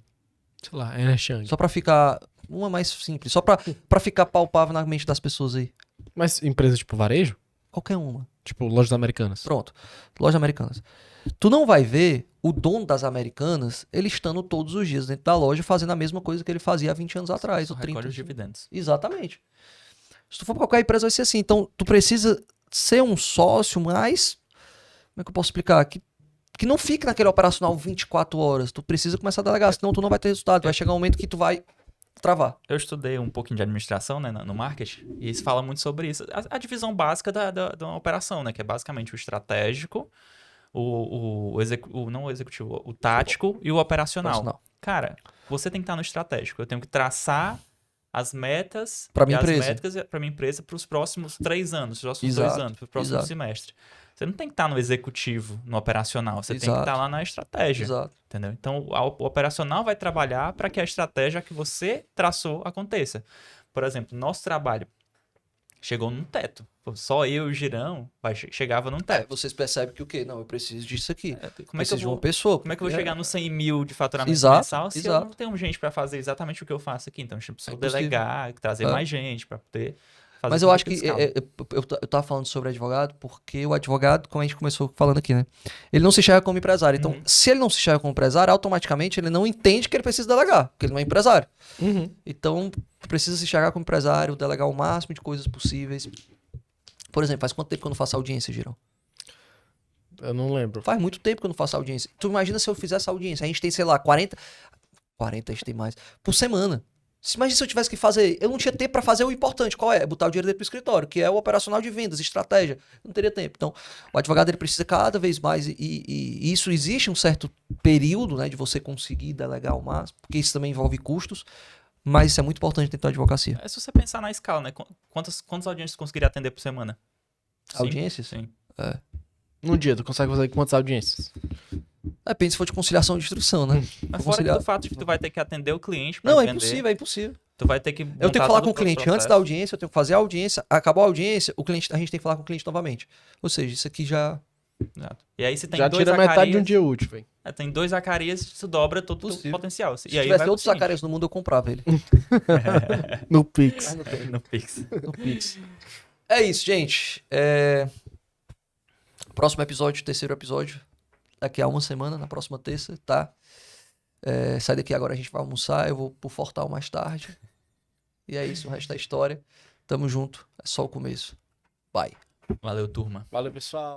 Sei lá, Ernest Young. Só pra ficar, uma mais simples, só pra ficar palpável na mente das pessoas aí. Mas empresa tipo varejo? Qualquer uma. Tipo lojas americanas. Pronto. Lojas Americanas. Tu não vai ver o dono das Americanas, ele estando todos os dias dentro da loja fazendo a mesma coisa que ele fazia há 20 anos atrás, Só ou recolhe 30. os dividendos. Exatamente. Se tu for pra qualquer empresa vai ser assim. Então, tu precisa ser um sócio mais... Como é que eu posso explicar? Que não fique naquele operacional 24 horas. Tu precisa começar a delegar, senão tu não vai ter resultado. Vai chegar um momento que tu vai travar. Eu estudei um pouquinho de administração, né, no marketing, e isso fala muito sobre isso. A divisão básica da operação, né, que é basicamente o estratégico, não o executivo, o tático e o operacional. Cara, você tem que estar no estratégico. Eu tenho que traçar as metas Pra minha e empresa. as métricas para minha empresa para os próximos 3 anos, os próximos Exato, 2 anos, para o próximo exato. semestre. Você não tem que estar no executivo, no operacional. Você tem que Exato. estar lá na estratégia. Exato. Entendeu? Então, o operacional vai trabalhar para que a estratégia que você traçou aconteça. Por exemplo, nosso trabalho chegou num teto. Pô, só eu e o Girão chegava num teto. Vocês percebem que o quê? Não, eu preciso disso aqui. Como é que eu Preciso de uma vou, pessoa. como é que eu vou chegar no 100 mil de faturamento Exato, mensal se eu exato. não tenho gente para fazer exatamente o que eu faço aqui? Então, a gente precisa impossível. delegar, trazer mais gente para poder fazer. Mas eu com acho que escala. eu tava falando sobre advogado porque o advogado, como a gente começou falando aqui, né? Ele não se enxerga como empresário. Então, se ele não se enxerga como empresário, automaticamente ele não entende que ele precisa delegar, porque ele não é empresário. Então, precisa se enxergar como empresário, delegar o máximo de coisas possíveis. Por exemplo, faz quanto tempo que eu não faço audiência, Girão? Eu não lembro. Faz muito tempo que eu não faço audiência. Tu imagina se eu fizesse audiência. A gente tem, sei lá, 40 a gente tem mais, por semana. Imagina se eu tivesse que fazer, eu não tinha tempo pra fazer o importante, qual é? Botar o dinheiro dentro do escritório, que é o operacional de vendas, estratégia. Eu não teria tempo. Então, o advogado ele precisa cada vez mais, e isso existe um certo período, né, de você conseguir delegar o máximo, porque isso também envolve custos, mas isso é muito importante dentro da advocacia. É se você pensar na escala, né? Quantas audiências você conseguiria atender por semana? Audiências? Sim. Num dia, tu consegue fazer quantas audiências? Depende se for de conciliação de instrução, né? Mas fora do fato de que tu vai ter que atender o cliente pra Não, é vender, impossível, é impossível. tu vai ter que Eu tenho que montar falar todo com o cliente processo. antes da audiência, eu tenho que fazer a audiência, acabou a audiência, a gente tem que falar com o cliente novamente. Ou seja, isso aqui já... Exato. E aí você tem Já dois tira metade de um Zacarias, dia útil, velho. tem 2 Zacarias, isso dobra todo o teu Possível. potencial. Se e aí tivesse vai pro outros seguinte, Zacarias no mundo, eu comprava ele. No Pix. no Pix. No Pix. É isso, gente. Próximo episódio, terceiro episódio, daqui a uma semana, na próxima terça, tá? Sai daqui agora, a gente vai almoçar, eu vou pro Fortal mais tarde. E é isso, o resto da história. Tamo junto, é só o começo. Bye. Valeu, turma. Valeu, pessoal.